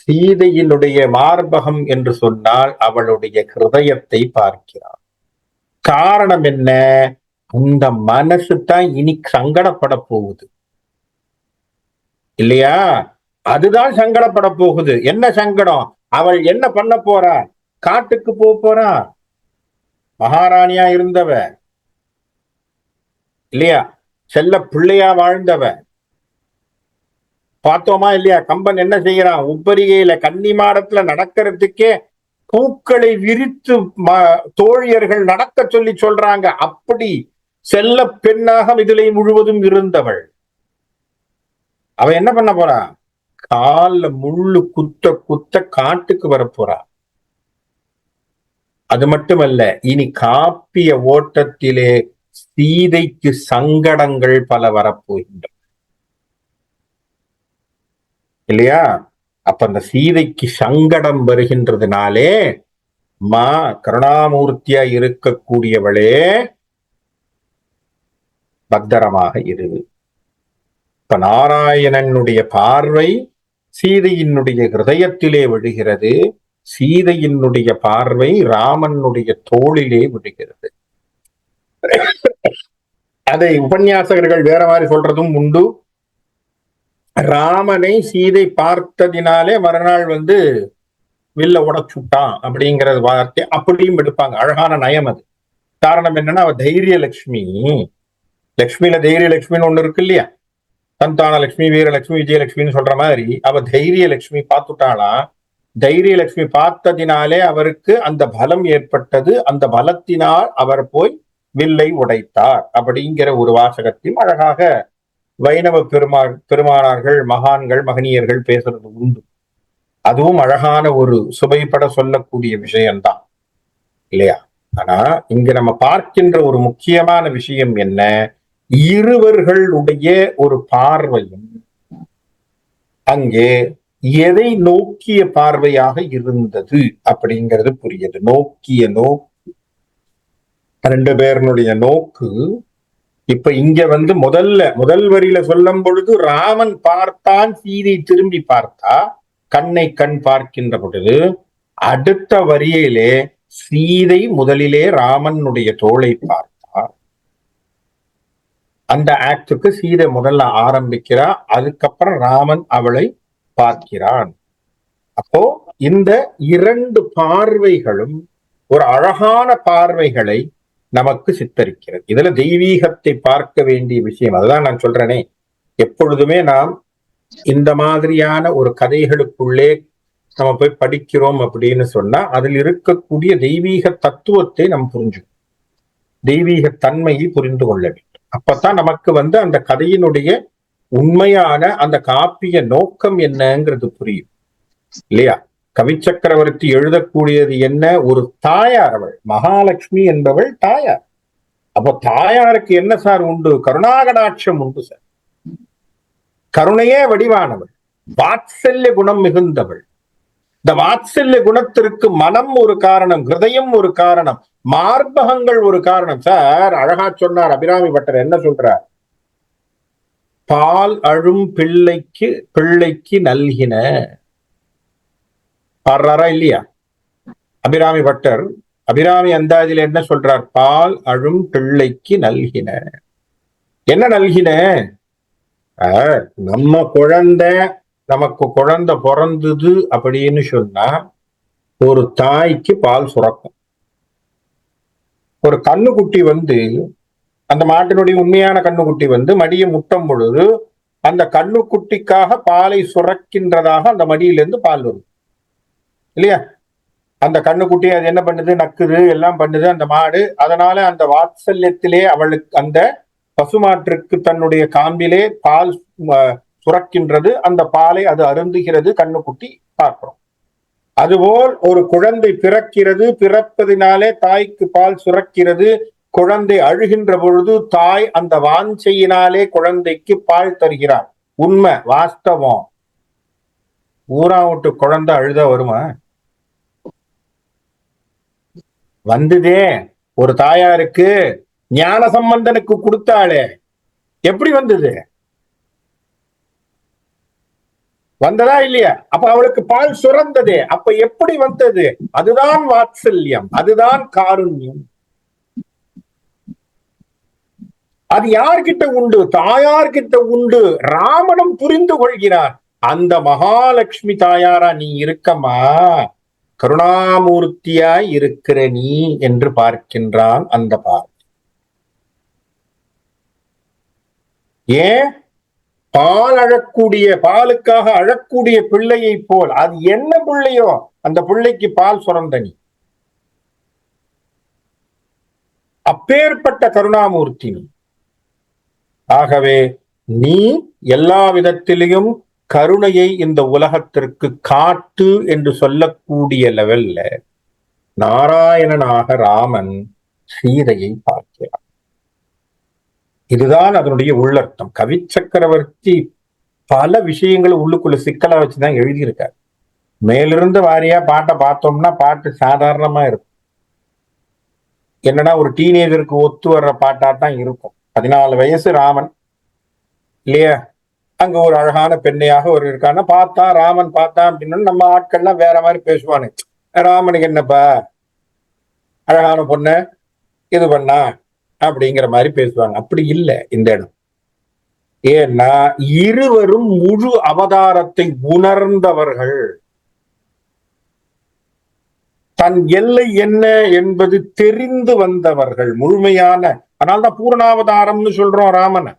சீதையினுடைய மார்பகம் என்று சொன்னால் அவளுடைய ஹிருதயத்தை பார்க்கிறான். காரணம் என்ன? அந்த மனசு தான் இனி சங்கடப்பட போகுது இல்லையா? அதுதான் சங்கடப்பட போகுது. என்ன சங்கடம்? அவள் என்ன பண்ண போறா? காட்டுக்கு போறா. மகாராணியா இருந்தவ இல்லையா? செல்ல பிள்ளையா வாழ்ந்தவ பார்த்தோமா இல்லையா? கம்பன் என்ன செய்யறான்? உப்பரிகையில கன்னிமாடத்துல நடக்கிறதுக்கே பூக்களை விரித்து தோழியர்கள் நடக்க சொல்லி சொல்றாங்க. அப்படி செல்ல பெண்ணாக மிதிலை முழுவதும் இருந்தவள். அவ என்ன பண்ண போறா? கால்ல முள்ளு குத்த குத்த காட்டுக்கு வரப்போறா. அது மட்டுமல்ல, இனி காப்பிய ஓட்டத்திலே சீதைக்கு சங்கடங்கள் பல வரப்போகின்றன இல்லையா? அப்ப அந்த சீதைக்கு சங்கடம் வருகின்றதுனாலே, மா கருணாமூர்த்தியா இருக்கக்கூடியவளே பத்திரமாக இரு. இப்ப நாராயணனுடைய பார்வை சீதையினுடைய ஹிருதயத்திலே விழுகிறது. சீதையினுடைய பார்வை ராமனுடைய தோளிலே விழுகிறது. அதை உபன்யாசகர்கள் வேற மாதிரி சொல்றதும் உண்டு. ராமனை சீதை பார்த்ததினாலே மறுநாள் வில்ல உடச்சுட்டான் அப்படிங்கிற வார்த்தை அப்படியும் எடுப்பாங்க. அழகான நயம் அது. காரணம் என்னன்னா, அவ தைரிய லட்சுமி. லட்சுமியில தைரிய லட்சுமின்னு ஒண்ணு இருக்கு இல்லையா? சந்தான லட்சுமி, வீரலட்சுமி, விஜயலட்சுமின்னு சொல்ற மாதிரி அவ தைரிய லட்சுமி பார்த்துட்டாளா. தைரிய லட்சுமி பார்த்ததினாலே அவருக்கு அந்த பலம் ஏற்பட்டது. அந்த பலத்தினால் அவர் போய் வில்லை உடைத்தார் அப்படிங்கிற ஒரு வாசகத்தையும் அழகாக வைணவ பெருமானார்கள், மகான்கள், மகனியர்கள் பேசுறது உண்டு. அதுவும் அழகான ஒரு சுவைப்பட சொல்லக்கூடிய விஷயம்தான் இல்லையா? ஆனா இங்க நம்ம பார்க்கின்ற ஒரு முக்கியமான விஷயம் என்ன, இருவர்களுடைய ஒரு பார்வையும் அங்கே எதை நோக்கிய பார்வையாக இருந்தது அப்படிங்கிறது புரியுது. நோக்கிய நோக்கு, ரெண்டு பேருடைய நோக்கு. இப்ப இங்க முதல் வரியில சொல்லும் பொழுது ராமன் பார்த்தான், சீதை திரும்பி பார்த்தா, கண்ணை கண் பார்க்கின்ற பொழுது அடுத்த வரியிலே சீதை முதலிலே ராமனுடைய தோளை பார்த்தார். அந்த ஆக்டுக்கு சீதை முதல்ல ஆரம்பிக்கிறா, அதுக்கப்புறம் ராமன் அவளை பார்க்கிறான். அப்போ இந்த இரண்டு பார்வைகளும் ஒரு அழகான பார்வைகளை நமக்கு சித்தரிக்கிறது. இதுல தெய்வீகத்தை பார்க்க வேண்டிய விஷயம். அதுதான் நான் சொல்றேனே, எப்பொழுதுமே நாம் இந்த மாதிரியான ஒரு கதைகளுக்குள்ளே நம்ம போய் படிக்கிறோம் அப்படின்னு சொன்னா அதில் இருக்கக்கூடிய தெய்வீக தத்துவத்தை நம்ம புரிஞ்சுக்கணும், தெய்வீக தன்மையை புரிந்து கொள்ள வேண்டும். அப்பதான் நமக்கு அந்த கதையினுடைய உண்மையான அந்த காப்பிய நோக்கம் என்னங்கிறது புரியும் இல்லையா? கவி சக்கரவர்த்தி எழுதக்கூடியது என்ன, ஒரு தாயார், அவள் மகாலட்சுமி என்பவள் தாயார். அப்ப தாயாருக்கு என்ன சார் உண்டு, கருணாகடாட்சம் உண்டு சார். கருணையே வடிவானவள், வாத்சல்ய குணம் மிகுந்தவள். இந்த வாத்சல்ய குணத்திற்கு மனம் ஒரு காரணம், ஹிருதயம் ஒரு காரணம், மார்பகங்கள் ஒரு காரணம். சார் அழகா சொன்னார் அபிராமி பட்டர். என்ன சொல்றார், பால் அழும் பிள்ளைக்கு நல்கின பாடுறாரா இல்லையா? அபிராமி பட்டர் அபிராமி அந்தாதியில என்ன சொல்றார், பால் அழும் பிள்ளைக்கு நல்கின. என்ன நல்கின, நம்ம நமக்கு குழந்தை பிறந்தது அப்படின்னு சொன்னா ஒரு தாய்க்கு பால் சுரக்கும். ஒரு கண்ணுக்குட்டி அந்த மாட்டினுடைய உண்மையான கண்ணுக்குட்டி மடியை முட்டும் பொழுது அந்த கண்ணுக்குட்டிக்காக பாலை சுரக்கின்றதாக அந்த மடியிலிருந்து பால் வரும் இல்லையா? அந்த கண்ணுக்குட்டி அது என்ன பண்ணுது, நக்குது, எல்லாம் பண்ணுது அந்த மாடு. அதனால அந்த வாத்சல்யத்திலே அவளுக்கு, அந்த பசுமாற்றுக்கு தன்னுடைய காம்பிலே பால் சுரக்கின்றது. அந்த பாலை அது அருந்துகிறது, கண்ணுக்குட்டி பார்க்கிறோம். அதுபோல் ஒரு குழந்தை பிறக்கிறது, பிறப்பதினாலே தாய்க்கு பால் சுரக்கிறது. குழந்தை அழுகின்ற பொழுது தாய் அந்த வாஞ்சையினாலே குழந்தைக்கு பால் தருகிறார். உண்மை, வாஸ்தவம். ஊரா விட்டு குழந்தை அழுத வருமா? வந்ததே ஒரு தாயாருக்கு ஞான சம்பந்தனுக்கு கொடுத்தாளே, எப்படி வந்தது? வந்ததா இல்லையா? அப்ப அவளுக்கு பால் சுரந்ததே, அப்ப எப்படி வந்தது? அதுதான் வாத்சல்யம், அதுதான் காருண்யம். அது யார்கிட்ட உண்டு? தாயார்கிட்ட உண்டு. ராமனும் புரிந்து கொள்கிறான். அந்த மகாலட்சுமி தாயாரா நீ இருக்கமா, கருணாமூர்த்தியாய் இருக்கிற நீ என்று பார்க்கின்றான் அந்த பார்வை. ஏன் பால் அழக்கூடிய, பாலுக்காக அழக்கூடிய பிள்ளையை போல், அது என்ன பிள்ளையோ அந்த பிள்ளைக்கு பால் சுரந்த நீ. அப்பேற்பட்ட கருணாமூர்த்தி நீ. ஆகவே நீ எல்லா விதத்திலையும் கருணையை இந்த உலகத்திற்கு காட்டு என்று சொல்லக்கூடிய லெவல்ல நாராயணனாக ராமன் சீதையை பார்க்கிறான். இதுதான் அதனுடைய உள்ளர்த்தம். கவி சக்கரவர்த்தி பல விஷயங்களை உள்ளுக்குள்ள சிக்கலா வச்சுதான் எழுதியிருக்காரு. மேலிருந்து வாரியா பாட்டை பார்த்தோம்னா பாட்டு சாதாரணமா இருக்கும். என்னன்னா ஒரு டீனேஜருக்கு ஒத்து வர்ற பாட்டா தான் இருக்கும். 14 வயசு ராமன் இல்லையா? அங்க ஒரு அழகான பெண்ணையாக ஒரு இருக்கான்னா பார்த்தா, ராமன் பார்த்தான் அப்படின்னு நம்ம ஆட்கள்லாம் வேற மாதிரி பேசுவானு. ராமனுக்கு என்னப்பா அழகான பொண்ணு இது பண்ணா அப்படிங்கிற மாதிரி பேசுவாங்க. அப்படி இல்லை இந்த இடம். ஏன்னா இருவரும் முழு அவதாரத்தை உணர்ந்தவர்கள், தன் எல்லை என்ன என்பது தெரிந்து வந்தவர்கள், முழுமையான. அதனால்தான் பூர்ணாவதாரம்னு சொல்றோம் ராமனை,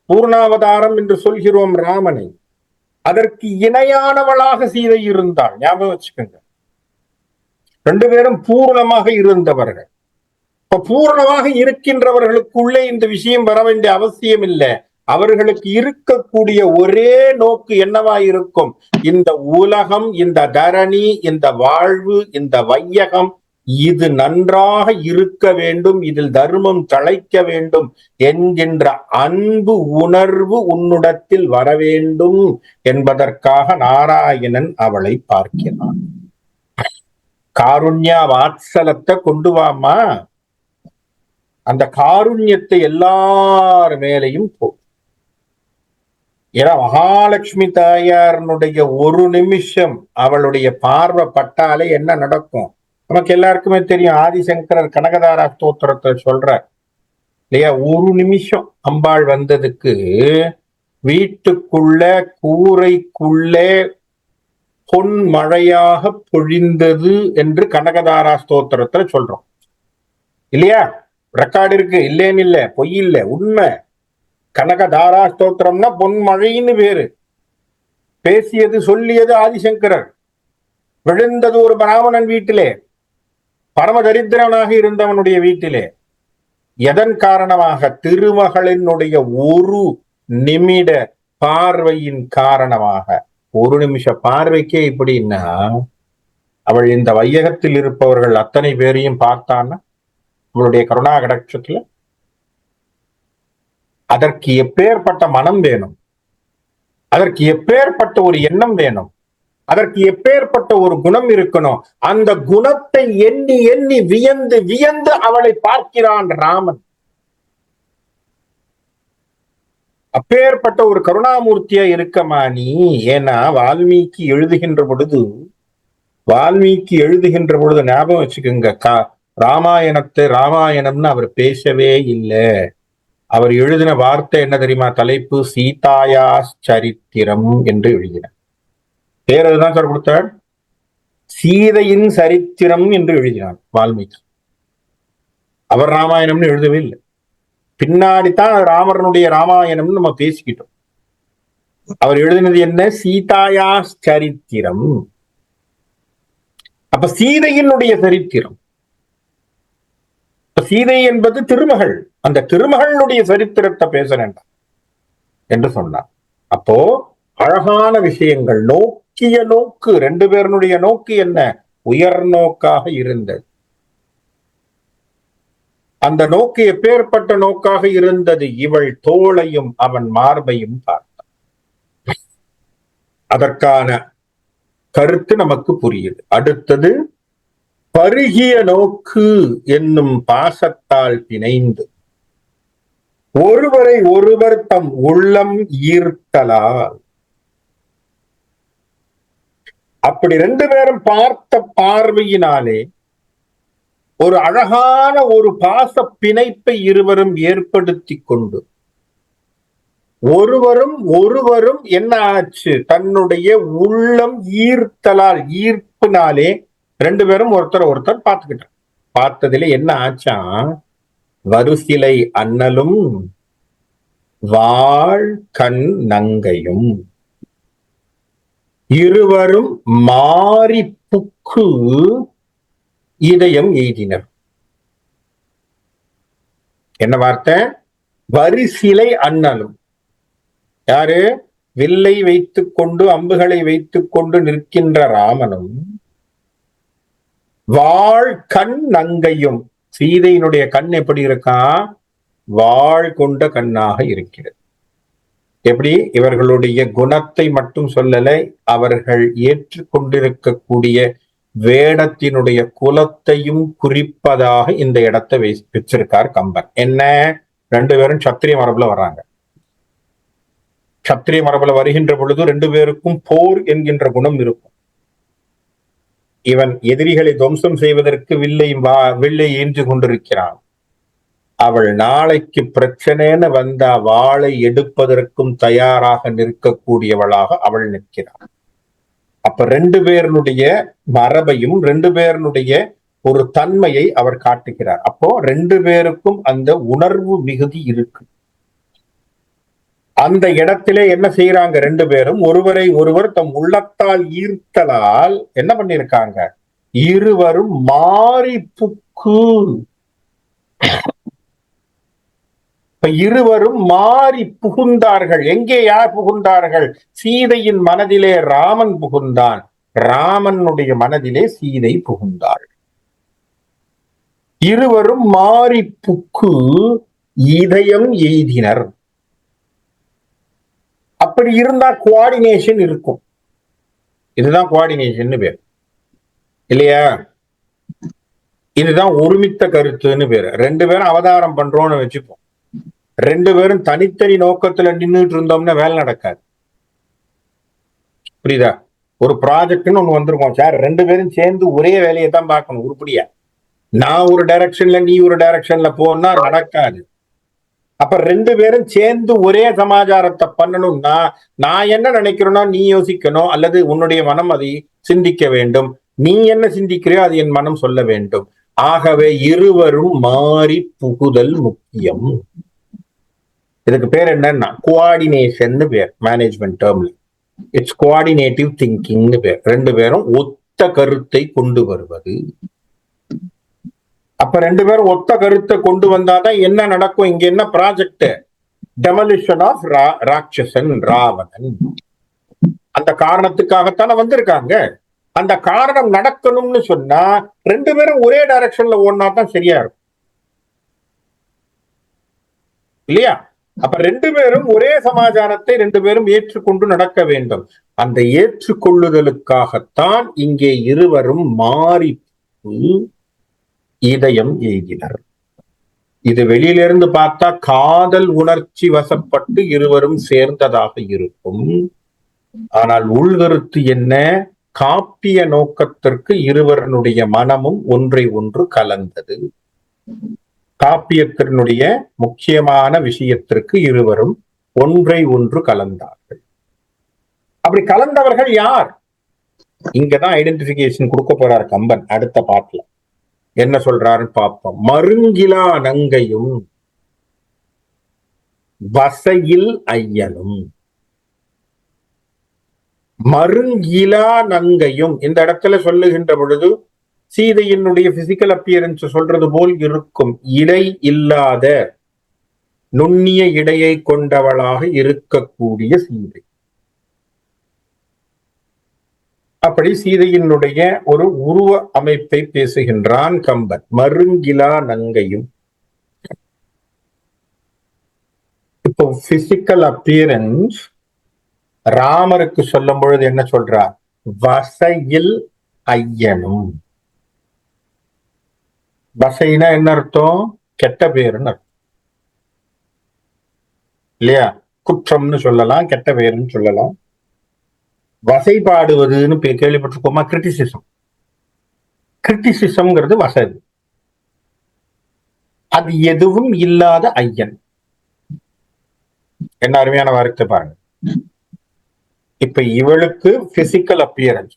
பூர்ணாவதாரம் என்று சொல்கிறோம் ராமனை. அதற்கு இணையானவளாக சீதை இருந்தாள். ஞாபகம் வச்சுக்கோங்க, ரெண்டு பேரும் பூர்ணமாக இருந்தவர்கள். பூரணமாக இருக்கின்றவர்களுக்குள்ளே இந்த விஷயம் வர வேண்டிய அவசியம் இல்லை. அவர்களுக்கு இருக்கக்கூடிய ஒரே நோக்கு என்னவா இருக்கும்? இந்த உலகம், இந்த தரணி, இந்த வாழ்வு, இந்த வையகம், இது நன்றாக இருக்க வேண்டும், இதில் தர்மம் தழைக்க வேண்டும் என்கின்ற அன்பு உணர்வு உன்னிடத்தில் வர வேண்டும் என்பதற்காக நாராயணன் அவளை பார்க்கிறான். காருண்யா வாத்சலத்தை கொண்டு வாமா, அந்த காருண்யத்தை எல்லார் மேலையும் போ. ஏன்னா மகாலட்சுமி தாயாரனுடைய ஒரு நிமிஷம் அவளுடைய பார்வை பட்டாலே என்ன நடக்கும் நமக்கு எல்லாருக்குமே தெரியும். ஆதிசங்கரர் கனகதாரா ஸ்தோத்திரத்தை சொல்ற இல்லையா, ஒரு நிமிஷம் அம்பாள் வந்ததுக்கு வீட்டுக்குள்ள கூரைக்குள்ளே பொன் மழையாக பொழிந்தது என்று கனகதாரா ஸ்தோத்திரத்துல சொல்றோம் இல்லையா. ரெக்கார்டு இருக்கு, இல்லேன்னு இல்ல, பொய் இல்ல, உண்மை. கனகதாரா ஸ்தோத்திரம்னா பொன்மழைன்னு பேரு. பேசியது சொல்லியது ஆதிசங்கரர். விழுந்தது ஒரு பிராமணன் வீட்டிலே, பரம தரித்திரனாக இருந்தவனுடைய வீட்டிலே. எதன் காரணமாக? திருமகளினுடைய ஒரு நிமிட பார்வையின் காரணமாக. ஒரு நிமிஷ பார்வைக்கே இப்படின்னா அவள் இந்த வையகத்தில் இருப்பவர்கள் அத்தனை பேரையும் பார்த்தான்னா அவளுடைய கருணா கடட்சத்துல அதற்கு எப்பேற்பட்ட மனம் வேணும், அதற்கு எப்பேற்பட்ட ஒரு எண்ணம் வேணும், அதற்கு எப்பேற்பட்ட ஒரு குணம் இருக்கணும். அந்த குணத்தை எண்ணி எண்ணி வியந்து வியந்து அவளை பார்க்கிறான் ராமன். அப்பேற்பட்ட ஒரு கருணாமூர்த்தியா இருக்கமா நீ. ஏன்னா வால்மீகி எழுதுகின்ற பொழுது ஞாபகம் வச்சுக்கோங்க, ராமாயணத்தை ராமாயணம்னு அவர் பேசவே இல்லை. அவர் எழுதின வார்த்தை என்ன தெரியுமா? தலைப்பு சீதாயா சரித்திரம் என்று எழுதினார். பேர் அதுதான் சார் கொடுத்தார், சீதையின் சரித்திரம் என்று எழுதினார் வால்மீகி. அவர் ராமாயணம்னு எழுதவே இல்லை. பின்னாடித்தான் ராமரனுடைய ராமாயணம்னு நம்ம பேசிக்கிட்டோம். அவர் எழுதினது என்ன? சீதாயா சரித்திரம். அப்ப சீதையினுடைய சரித்திரம். சீதை என்பது திருமகள், அந்த திருமகளுடைய சரித்திரத்தை பேச வேண்டாம் என்று சொன்னார். அப்போ அழகான விஷயங்கள். நோக்கிய நோக்கு, ரெண்டு பேருடைய நோக்கு என்ன? உயர் நோக்காக இருந்தது. அந்த நோக்கு எப்பேற்பட்ட நோக்காக இருந்தது? இவள் தோளையும் அவன் மார்பையும் பார்த்தான். அதற்கான கருத்து நமக்கு புரியுது. அடுத்தது, பருகிய நோக்கு என்னும் பாசத்தால் பிணைந்து ஒருவரை ஒருவர் தம் உள்ளம் ஈர்த்தலால். அப்படி ரெண்டு பேரும் பார்த்த பார்வையினாலே ஒரு அழகான ஒரு பாச பிணைப்பை இருவரும் ஏற்படுத்தி கொண்டு ஒருவரும் என்ன ஆச்சு? தன்னுடைய உள்ளம் ஈர்த்தலால், ஈர்ப்பினாலே ரெண்டு பேரும் ஒருத்தர் பார்த்துக்கிட்டார். பார்த்ததுல என்ன ஆச்சா? வருசிலை அண்ணலும் வாழ் கண் நங்கையும் இருவரும் மாறி புக்கு இதயம் எய்தினர். என்ன வார்த்தை? வரிசிலை அண்ணலும். யாரு? வில்லை வைத்துக் கொண்டு அம்புகளை வைத்துக் கொண்டு நிற்கின்ற ராமனும் வாழ் கண் நங்கையும். சீதையினுடைய கண் எப்படி இருக்கா? வாழ் கொண்ட கண்ணாக இருக்கிறது. எப்படி? இவர்களுடைய குணத்தை மட்டும் சொல்லலை, அவர்கள் ஏற்றுக்கொண்டிருக்கக்கூடிய வேடத்தினுடைய குலத்தையும் குறிப்பதாக இந்த இடத்தை வச்சிருக்கார் கம்பன். என்ன? ரெண்டு பேரும் சத்திரிய மரபுல வர்றாங்க. சத்திரிய மரபுல வருகின்ற பொழுது ரெண்டு பேருக்கும் போர் என்கின்ற குணம் இருக்கும். இவன் எதிரிகளை துவம்சம் செய்வதற்கு வில்லை ஏன்று கொண்டிருக்கிறான். அவள் நாளைக்கு பிரச்சனைன்னு வந்த வாளை எடுப்பதற்கும் தயாராக நிற்கக்கூடியவளாக அவள் நிற்கிறாள். அப்ப ரெண்டு பேருடைய மரபையும் ரெண்டு பேருடைய ஒரு தன்மையை அவர் காட்டுகிறார். அப்போ ரெண்டு பேருக்கும் அந்த உணர்வு மிகுதி இருக்கு. அந்த இடத்திலே என்ன செய்யறாங்க? ரெண்டு பேரும் ஒருவரை ஒருவர் தம் உள்ளத்தால் ஈர்த்தலால் என்ன பண்ணிருக்காங்க? இருவரும் மாறி புக்கு. இப்ப இருவரும் மாறி புகுந்தார்கள். எங்கே யார் புகுந்தார்கள்? சீதையின் மனதிலே ராமன் புகுந்தான், ராமனுடைய மனதிலே சீதை புகுந்தாள். இருவரும் மாறி புக்கு இதயம் எய்தினர். அப்படி இருந்தா கோஆர்டினேஷன் இருக்கும். இதுதான் கோஆர்டினேஷன் பேர் இல்லையா? இதுதான் ஒருமித்த கருத்துன்னு பேரு. ரெண்டு பேரும் அவதாரம் பண்றோம்னு வச்சுப்போம். ரெண்டு பேரும் தனித்தனி நோக்கத்துல நின்றுட்டு இருந்தோம்னா வேலை நடக்காது. புரியுதா? ஒரு ப்ராஜெக்ட்னு ஒண்ணு வந்திருக்கோம் சார், ரெண்டு பேரும் சேர்ந்து ஒரே வேலையை தான் பார்க்கணும் உருப்படியா. நான் ஒரு டைரக்ஷன்ல நீ ஒரு டைரக்ஷன்ல போனா நடக்காது. அப்ப ரெண்டு பேரும் சேர்ந்து ஒரே சமாச்சாரத்தை பண்ணணும்னா நான் என்ன நினைக்கிறேன்னா நீ யோசிக்கணும், அல்லது உன்னுடைய மனம் அதை சிந்திக்க வேண்டும். நீ என்ன சிந்திக்கிறியோ அது என் மனம் சொல்ல வேண்டும். ஆகவே இருவரும் மாறி புகுதல் முக்கியம். இதுக்கு பேர் என்னன்னா கோஆர்டினேஷன் பேர் மேனேஜ்மெண்ட் டேர்ம்ல. இட்ஸ் கோஆர்டினேட்டிவ் திங்கிங் பேர். ரெண்டு பேரும் ஒத்த கருத்தை கொண்டு வருவது. அப்ப ரெண்டு பேரும் ஒத்த கருத்தை கொண்டு வந்தாதான் என்ன நடக்கும்? இங்க என்ன ப்ராஜெக்ட்? டெமலிஷன் ஆஃப் ராட்சசன் ராவணன். அந்த காரணத்துக்காகத்தானே வந்திருக்காங்க. அந்த காரணம் நடக்கணும்னு சொன்னா ரெண்டு பேரும் ஒரே டைரக்ஷன்ல ஓடினா தான் சரியா இருக்கும் இல்லையா? அப்ப ரெண்டு பேரும் ஒரே சமாச்சாரத்தை ரெண்டு பேரும் ஏற்றுக்கொண்டு நடக்க வேண்டும். அந்த ஏற்றுக்கொள்ளுதலுக்காகத்தான் இங்கே இருவரும் மாறி இதயம் எய்தினர். இது வெளியிலிருந்து பார்த்தா காதல் உணர்ச்சி வசப்பட்டு இருவரும் சேர்ந்ததாக இருக்கும். ஆனால் உள்கருத்து என்ன? காப்பிய நோக்கத்திற்கு இருவருடைய மனமும் ஒன்றை ஒன்று கலந்தது. காப்பியத்தினுடைய முக்கியமான விஷயத்திற்கு இருவரும் ஒன்றை ஒன்று கலந்தார்கள். அப்படி கலந்தவர்கள் யார்? இங்கதான் ஐடென்டிபிகேஷன் கொடுக்க போறார் கம்பன் அடுத்த பாட்டுல. என்ன சொல்றாருன்னு பார்ப்போம். மருங்கிலா நங்கையும் வசையில் ஐயனும். மருங்கிலா நங்கையும் இந்த இடத்துல சொல்லுகின்ற பொழுது சீதையினுடைய பிசிக்கல் அப்பியரன்ஸ் சொல்றது போல் இருக்கும். இடை இல்லாத நுண்ணிய இடையை கொண்டவளாக இருக்கக்கூடிய சீதை. அப்படி சீதையினுடைய ஒரு உருவ அமைப்பை பேசுகின்றான் கம்பன். மருங்கிலா நங்கையும். இப்போ பிசிக்கல் அப்பியரன்ஸ் ராமருக்கு சொல்லும் பொழுது என்ன சொல்றார்? வசையில் ஐயனும். வசைனா என்ன அர்த்தம்? கெட்ட பேருன்னு அர்த்தம் இல்லையா? குற்றம்னு சொல்லலாம், கெட்ட பேருன்னு சொல்லலாம். வசைபாடுவதுன்னு கேள்விப்பட்டிருக்கோமா? கிரிட்டிசிசம். கிரிட்டிசிசம்ங்கிறது வசதி. அது எதுவும் இல்லாத ஐயன். என்ன அருமையான வார்த்தை பாருங்க. இப்ப இவளுக்கு பிசிக்கல் அப்பியரன்ஸ்,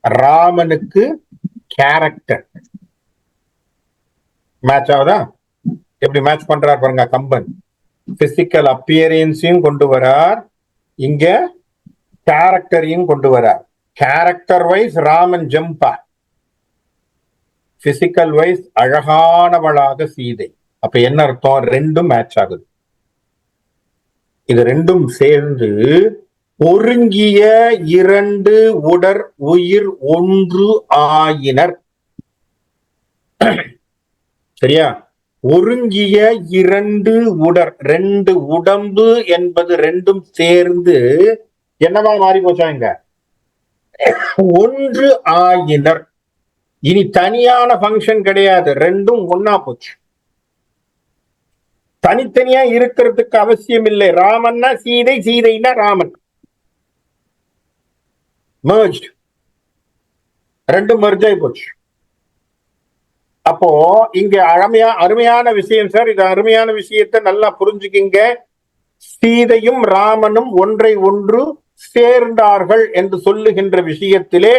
ராமனுக்கு கேரக்டர். மேட்ச் ஆகுதா? எப்படி மேட்ச் பண்றார் பாருங்க கம்பன். பிசிக்கல் அப்பியரன்ஸையும் கொண்டு வரார், இங்க கேரக்டரையும் கொண்டு வரார். கேரக்டர் வைஸ் ராமன் ஜம்பா, பிசிக்கல் வைஸ் அழகானவளாக சீதை. அப்ப என்ன அர்த்தம்? ரெண்டும் மேட்ச் ஆகுது. இது ரெண்டும் சேர்ந்து ஒருங்கிய இரண்டு உடற் உயிர் ஒன்று ஆயினர். சரியா? ஒருங்கிய இரண்டு உடற், ரெண்டு உடம்பு என்பது ரெண்டும் சேர்ந்து என்னவா மாறி போச்சாங்க? ஒன்று ஆயினர். இனி தனியான பங்கன் கிடையாது, ரெண்டும் ஒன்னா போச்சு. தனித்தனியா இருக்கிறதுக்கு அவசியம் இல்லை. ராமன்னா சீதை, சீதைனா ராமன். merged. ரெண்டும் merge ஆகி போச்சு. அப்போ இங்க அருமையான விஷயம் சார். இது அருமையான விஷயத்தை நல்லா புரிஞ்சுக்கிங்க. சீதையும் ராமனும் ஒன்றை ஒன்று சேர்ந்தார்கள் என்று சொல்லுகின்ற விஷயத்திலே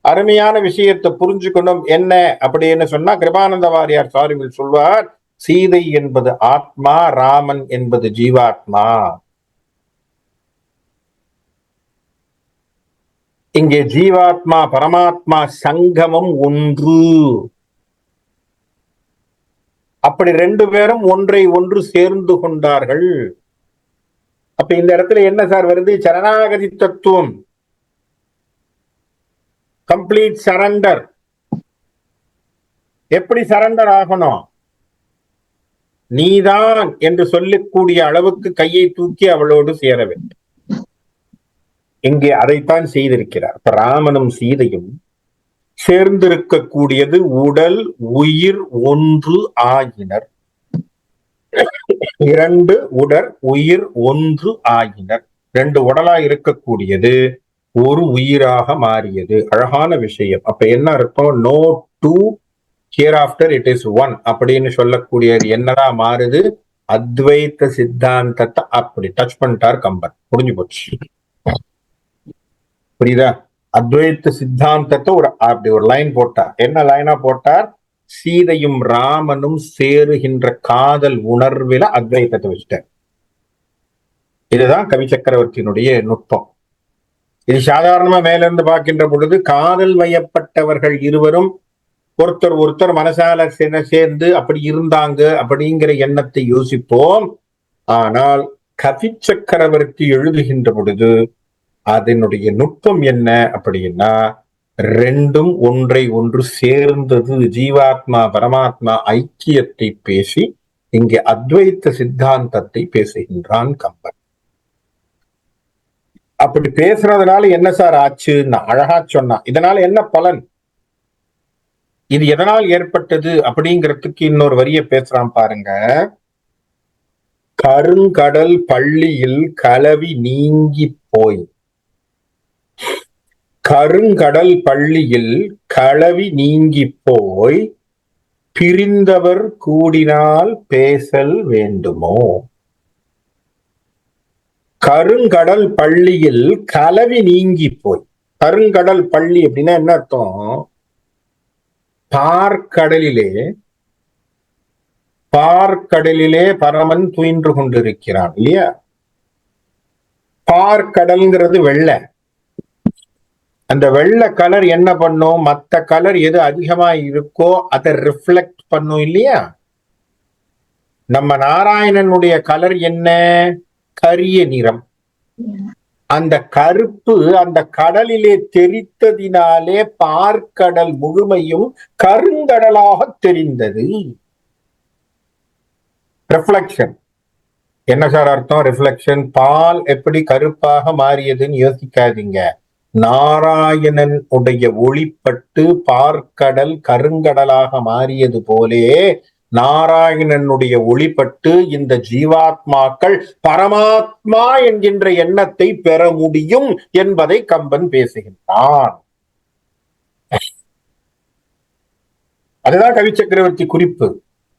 அருமையான விஷயத்தை புரிஞ்சுக்கணும். என்ன அப்படின்னு சொன்னா, கிருபானந்த வாரியார் சாரிவில் சொல்வார், சீதை என்பது ஆத்மா, ராமன் என்பது ஜீவாத்மா. இங்கே ஜீவாத்மா பரமாத்மா சங்கமம் ஒன்று. அப்படி ரெண்டு பேரும் ஒன்றை ஒன்று சேர்ந்து கொண்டார்கள். அப்ப இந்த இடத்துல என்ன சார் வருது? சரணாகதி தத்துவம், கம்ப்ளீட் சரண்டர். எப்படி சரண்டர் ஆகணும்? நீதான் என்று சொல்லக்கூடிய அளவுக்கு கையை தூக்கி அவளோடு சேர வேண்டும். இங்கே அதைத்தான் செய்திருக்கிறார். ராமனும் சீதையும் சேர்ந்திருக்கக்கூடியது உடல் உயிர் ஒன்று ஆகினர். இரண்டு உடல் உயிர் ஒன்று ஆகினர். ரெண்டு உடலா இருக்கக்கூடியது ஒரு உயிராக மாறியது. அழகான விஷயம். அப்ப என்ன அர்த்தம்? No two, hereafter it is one அப்படின்னு சொல்லக்கூடியது என்னதான் மாறுது? அத்வைத்த சித்தாந்தத்தை அப்படி டச் பண்ணிட்டார் கம்பன். முடிஞ்சு போச்சு. புரியுதா? அத்வைத்த சித்தாந்தத்தை அப்படி ஒரு லைன் போட்டார். என்ன லைனா போட்டார்? சீதையும் ராமனும் சேருகின்ற காதல் உணர்வில அத்வைத்தத்தை வச்சுட்டார். இதுதான் கவி சக்கரவர்த்தியினுடைய நுட்பம். இது சாதாரணமா மேல இருந்து பார்க்கின்ற பொழுது காதல் வயப்பட்டவர்கள் இருவரும் ஒருத்தர் ஒருத்தர் மனசால சேர்ந்து அப்படி இருந்தாங்க அப்படிங்கிற எண்ணத்தை யோசிப்போம். ஆனால் கவி சக்கரவர்த்தி எழுதுகின்ற பொழுது அதனுடைய நுட்பம் என்ன அப்படின்னா, ரெண்டும் ஒன்றை ஒன்று சேர்ந்தது. ஜீவாத்மா பரமாத்மா ஐக்கியத்தை பேசி இங்கே அத்வைத்த சித்தாந்தத்தை பேசுகின்றான் கம்பன். அப்படி பேசுறதுனால என்ன சார் ஆச்சுன்னு அழகா சொன்னா. இதனால என்ன பலன், இது எதனால் ஏற்பட்டது அப்படிங்கிறதுக்கு இன்னொரு வரிய பேசுறான் பாருங்க. கருங்கடல் பள்ளியில் கலவி நீங்கி போய், கருங்கடல் பள்ளியில் களவி நீங்கி போய் பிரிந்தவர் கூடினால் பேசல் வேண்டுமோ? கருங்கடல் பள்ளியில் களவி நீங்கி போய். கருங்கடல் பள்ளி அப்படின்னா என்ன அர்த்தம்? பார்க்கடலிலே பரமன் துயின்று கொண்டிருக்கிறான் இல்லையா? பார்க்கடல்ங்கிறது வெள்ளை. அந்த வெள்ளை கலர் என்ன பண்ணும்? மற்ற கலர் எது அதிகமா இருக்கோ அதை ரிஃப்ளெக்ட் பண்ணும் இல்லையா? நம்ம நாராயணனுடைய கலர் என்ன? கரிய நிறம். அந்த கருப்பு அந்த கடலிலே தெரித்ததினாலே பார்க்கடல் முழுமையும் கருங்கடலாக தெரிந்தது. ரிஃப்ளெக்ஷன். என்ன சார் அர்த்தம் ரிஃப்ளெக்ஷன்? பால் எப்படி கருப்பாக மாறியதுன்னு யோசிக்காதீங்க. நாராயணன் உடைய ஒளிப்பட்டு பார்க்கடல் கருங்கடலாக மாறியது போலே நாராயணனுடைய ஒளிப்பட்டு இந்த ஜீவாத்மாக்கள் பரமாத்மா என்கின்ற எண்ணத்தை பெற முடியும் என்பதை கம்பன் பேசுகின்றான். அதுதான் கவி சக்கரவர்த்தி குறிப்பு.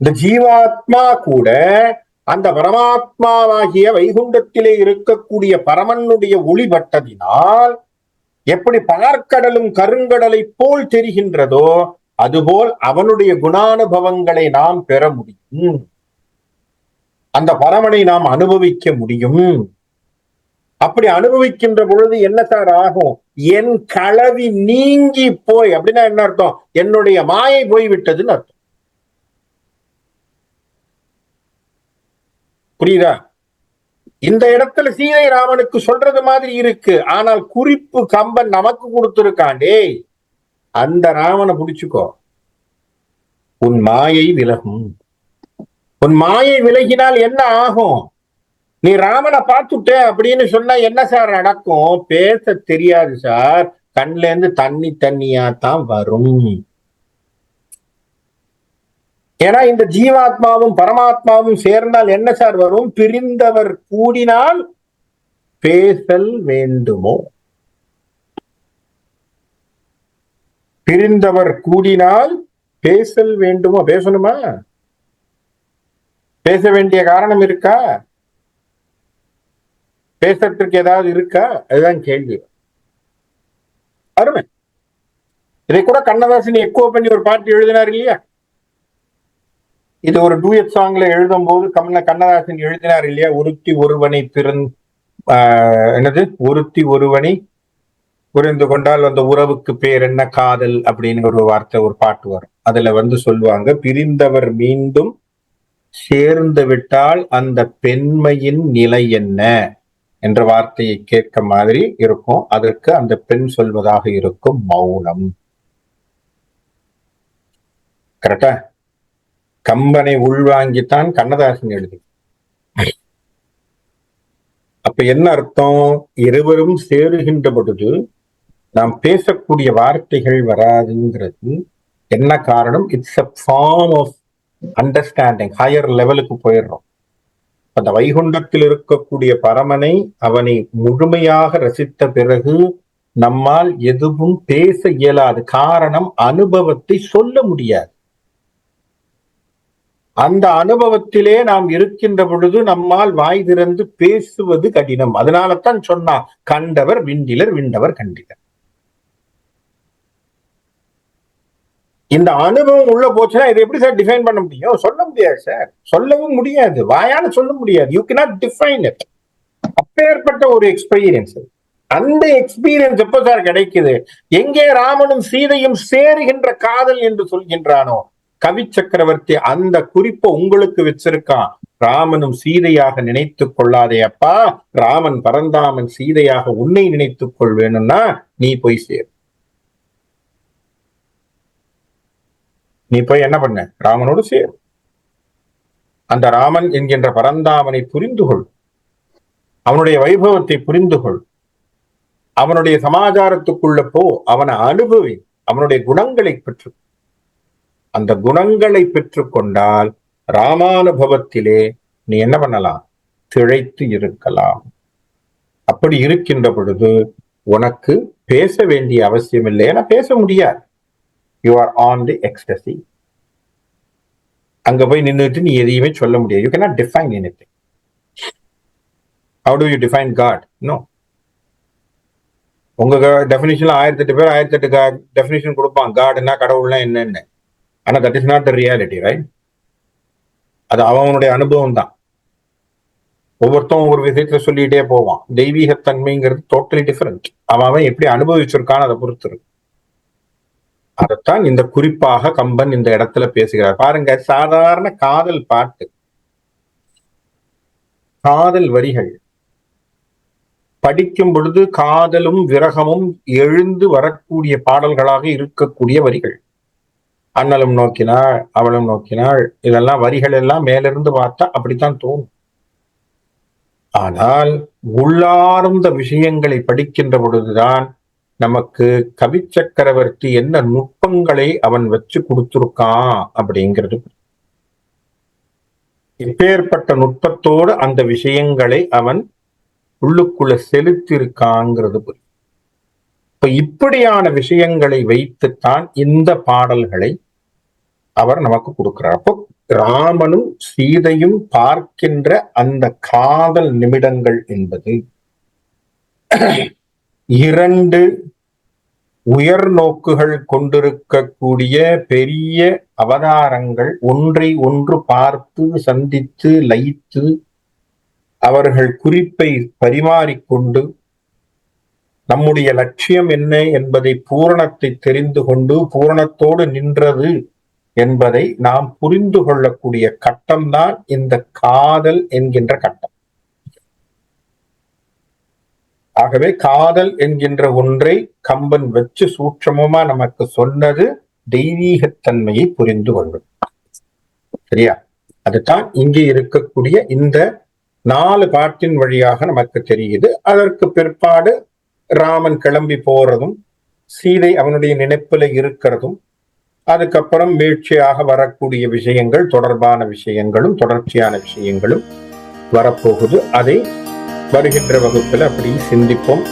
இந்த ஜீவாத்மா கூட அந்த பரமாத்மாவாகிய வைகுண்டத்திலே இருக்கக்கூடிய பரமனுடைய ஒளிபட்டதினால் எப்படி பார்க்கடலும் கருங்கடலை போல் தெரிகின்றதோ அதுபோல் அவனுடைய குணானுபவங்களை நாம் பெற முடியும். அந்த பரமனை நாம் அனுபவிக்க முடியும். அப்படி அனுபவிக்கின்ற பொழுது என்ன சார் ஆகும்? என் களவி நீங்கி போய் அப்படின்னா என்ன அர்த்தம்? என்னுடைய மாயை போய்விட்டதுன்னு அர்த்தம். புரியுதா? இந்த இடத்துல சீதை ராமனுக்கு சொல்றது மாதிரி இருக்கு. ஆனால் குறிப்பு கம்பன் நமக்கு கொடுத்திருக்காண்டே, அந்த ராமனை பிடிச்சுக்கோ, உன் மாயை விலகும். உன் மாயை விலகினால் என்ன ஆகும்? நீ ராமனை பார்த்துட்ட அப்படின்னு சொன்னா என்ன சார் நடக்கும்? பேச தெரியாது சார். கண்ல இருந்து தண்ணியா தான் வரும். ஏன்னா இந்த ஜீவாத்மாவும் பரமாத்மாவும் சேர்ந்தால் என்ன சார் வரும்? பிரிந்தவர் கூடினால் பேசல் வேண்டுமோ? பிரிந்தவர் கூடினால் பேசல் வேண்டுமோ? பேசணுமா? பேச வேண்டிய காரணம் இருக்கா? பேசுறதுக்கு ஏதாவது இருக்கா? அதுதான் கேள்வி. அருமை. இதை கூட கண்ணதாசன் எக்கோ பண்ணி ஒரு பாட்டு எழுதினார் இல்லையா? இது ஒரு டூயட் சாங்ல எழுதும் போது கண்ணதாசன் எழுதினார் இல்லையா? ஒருத்தி ஒருவனை ஒருத்தி ஒருவனை புரிந்து கொண்டால் அந்த உறவுக்கு பேர் என்ன? காதல் அப்படின்னு ஒரு வார்த்தை, ஒரு பாட்டு வரும். அதுல சொல்லுவாங்க, பிரிந்தவர் மீண்டும் சேர்ந்து விட்டால் அந்த பெண்மையின் நிலை என்ன என்ற வார்த்தையை கேட்க மாதிரி இருக்கும். அதற்கு அந்த பெண் சொல்வதாக இருக்கும் மௌனம். கரெக்டா? கம்பனை உள்வாங்கித்தான் கண்ணதாசன் எழுதி. அப்ப என்ன அர்த்தம்? இருவரும் சேருகின்ற பொழுது நாம் பேசக்கூடிய வார்த்தைகள் வராதுங்கிறது என்ன காரணம்? It's a form of understanding. Higher லெவலுக்கு போயிடுறோம். அந்த வைகுண்டத்தில் இருக்கக்கூடிய பரமனை, அவனை முழுமையாக ரசித்த பிறகு நம்மால் எதுவும் பேச இயலாது. காரணம், அனுபவத்தை சொல்ல முடியாது. அந்த அனுபவத்திலே நாம் இருக்கின்ற பொழுது நம்மால் வாய் திறந்து பேசுவது கடினம். அதனாலதான் சொன்னா, கண்டவர் விண்டிலர், விண்டவர் கண்டிலர். இந்த அனுபவம் உள்ள போச்சுன்னா இதை எப்படி சார் டிஃபைன் பண்ண முடியும்? சொல்ல முடியாது சார், சொல்லவும் முடியாது, வாயால சொல்ல முடியாது. You cannot define it. அப்பேற்பட்ட ஒரு எக்ஸ்பீரியன்ஸ். அந்த எக்ஸ்பீரியன்ஸ் எப்ப சார் கிடைக்குது? எங்கே ராமனும் சீதையும் சேருகின்ற காதல் என்று சொல்கின்றானோ கவி சக்கரவர்த்தி, அந்த குறிப்பை உங்களுக்கு வச்சிருக்கான். ராமனும் சீதையாக நினைத்துக் கொள்ளாதே அப்பா, ராமன் பரந்தாமன் சீதையாக உன்னை நினைத்துக் கொள். வேணும்னா நீ போய் சேர். நீ போய் என்ன பண்ண? ராமனோடு சேர். அந்த ராமன் என்கின்ற பரந்தாமனை புரிந்து கொள், அவனுடைய வைபவத்தை புரிந்து கொள், அவனுடைய சமாச்சாரத்துக்குள்ள போ, அவனை அனுபவி, அவனுடைய குணங்களை பெற்று. அந்த குணங்களை பெற்றுக் கொண்டால் ராமானுபவத்திலே நீ என்ன பண்ணலாம்? திளைத்து இருக்கலாம். அப்படி இருக்கின்ற பொழுது உனக்கு பேச வேண்டிய அவசியம் இல்லை. ஏன்னா பேச முடியாது. You are on the ecstasy. அங்க போய் நின்றுட்டு நீ எதையுமே சொல்ல முடியாது. You cannot define anything. How do you define God? No. உங்க டெஃபினிஷன்ல 1008 பேர் 1008 டெஃபினிஷன் கொடுப்பான். காட்னா கடவுள்னா என்னன்னு. ஆனா that is not the reality, right? அது அவனுடைய அனுபவம் தான். ஒவ்வொருத்தரும் ஒவ்வொரு விஷயத்துல சொல்லிட்டே போவான். தெய்வீகத்தன்மைங்கிறது டோட்டலி டிஃபரெண்ட். அவன் எப்படி அனுபவிச்சிருக்கான்னு அதை பொறுத்து இருக்கு. அதைத்தான் இந்த குறிப்பாக கம்பன் இந்த இடத்துல பேசுகிறார். பாருங்க, சாதாரண காதல் பாட்டு, காதல் வரிகள் படிக்கும் பொழுது காதலும் விரகமும் எழுந்து வரக்கூடிய பாடல்களாக இருக்கக்கூடிய வரிகள். அண்ணலும் நோக்கினாள், அவளும் நோக்கினாள், இதெல்லாம் வரிகள் எல்லாம் மேலிருந்து பார்த்தா அப்படித்தான் தோணும். ஆனால் உள்ளார்ந்த விஷயங்களை படிக்கின்ற பொழுதுதான் நமக்கு கவி சக்கரவர்த்தி என்ன நுட்பங்களை அவன் வச்சு கொடுத்திருக்கான் அப்படிங்கிறது. இப்பேற்பட்ட நுட்பத்தோடு அந்த விஷயங்களை அவன் உள்ளுக்குள்ள செலுத்திருக்காங்கிறது. இப்ப இப்படியான விஷயங்களை வைத்துத்தான் இந்த பாடல்களை அவர் நமக்கு கொடுக்கிறார். அப்போ ராமனும் சீதையும் பார்க்கின்ற அந்த காதல் நிமிடங்கள் என்பது இரண்டு உயர் நோக்குகள் கொண்டிருக்கக்கூடிய பெரிய அவதாரங்கள் ஒன்றை ஒன்று பார்த்து சந்தித்து லயித்து அவர்கள் குறிப்பை பரிமாறிக்கொண்டு நம்முடைய லட்சியம் என்ன என்பதை பூரணத்தை தெரிந்து கொண்டு பூரணத்தோடு நின்றது என்பதை நாம் புரிந்து கொள்ளக்கூடிய கட்டம்தான் இந்த காதல் என்கின்ற கட்டம். ஆகவே காதல் என்கின்ற ஒன்றை கம்பன் வச்சு சூட்சமமா நமக்கு சொன்னது தெய்வீகத்தன்மையை புரிந்து கொள்வது. சரியா? அதுதான் இங்கே இருக்கக்கூடிய இந்த 4 பாட்டின் வழியாக நமக்கு தெரியுது. அதற்கு பிற்பாடு ராமன் கிளம்பி போறதும் சீதை அவனுடைய நினைப்புல இருக்கிறதும் அதுக்கப்புறம் வீழ்ச்சியாக வரக்கூடிய விஷயங்கள் தொடர்பான விஷயங்களும் தொடர்ச்சியான விஷயங்களும் வரப்போகுது. அதை வருகின்ற வகுப்பில் அப்படி சிந்திப்போம்.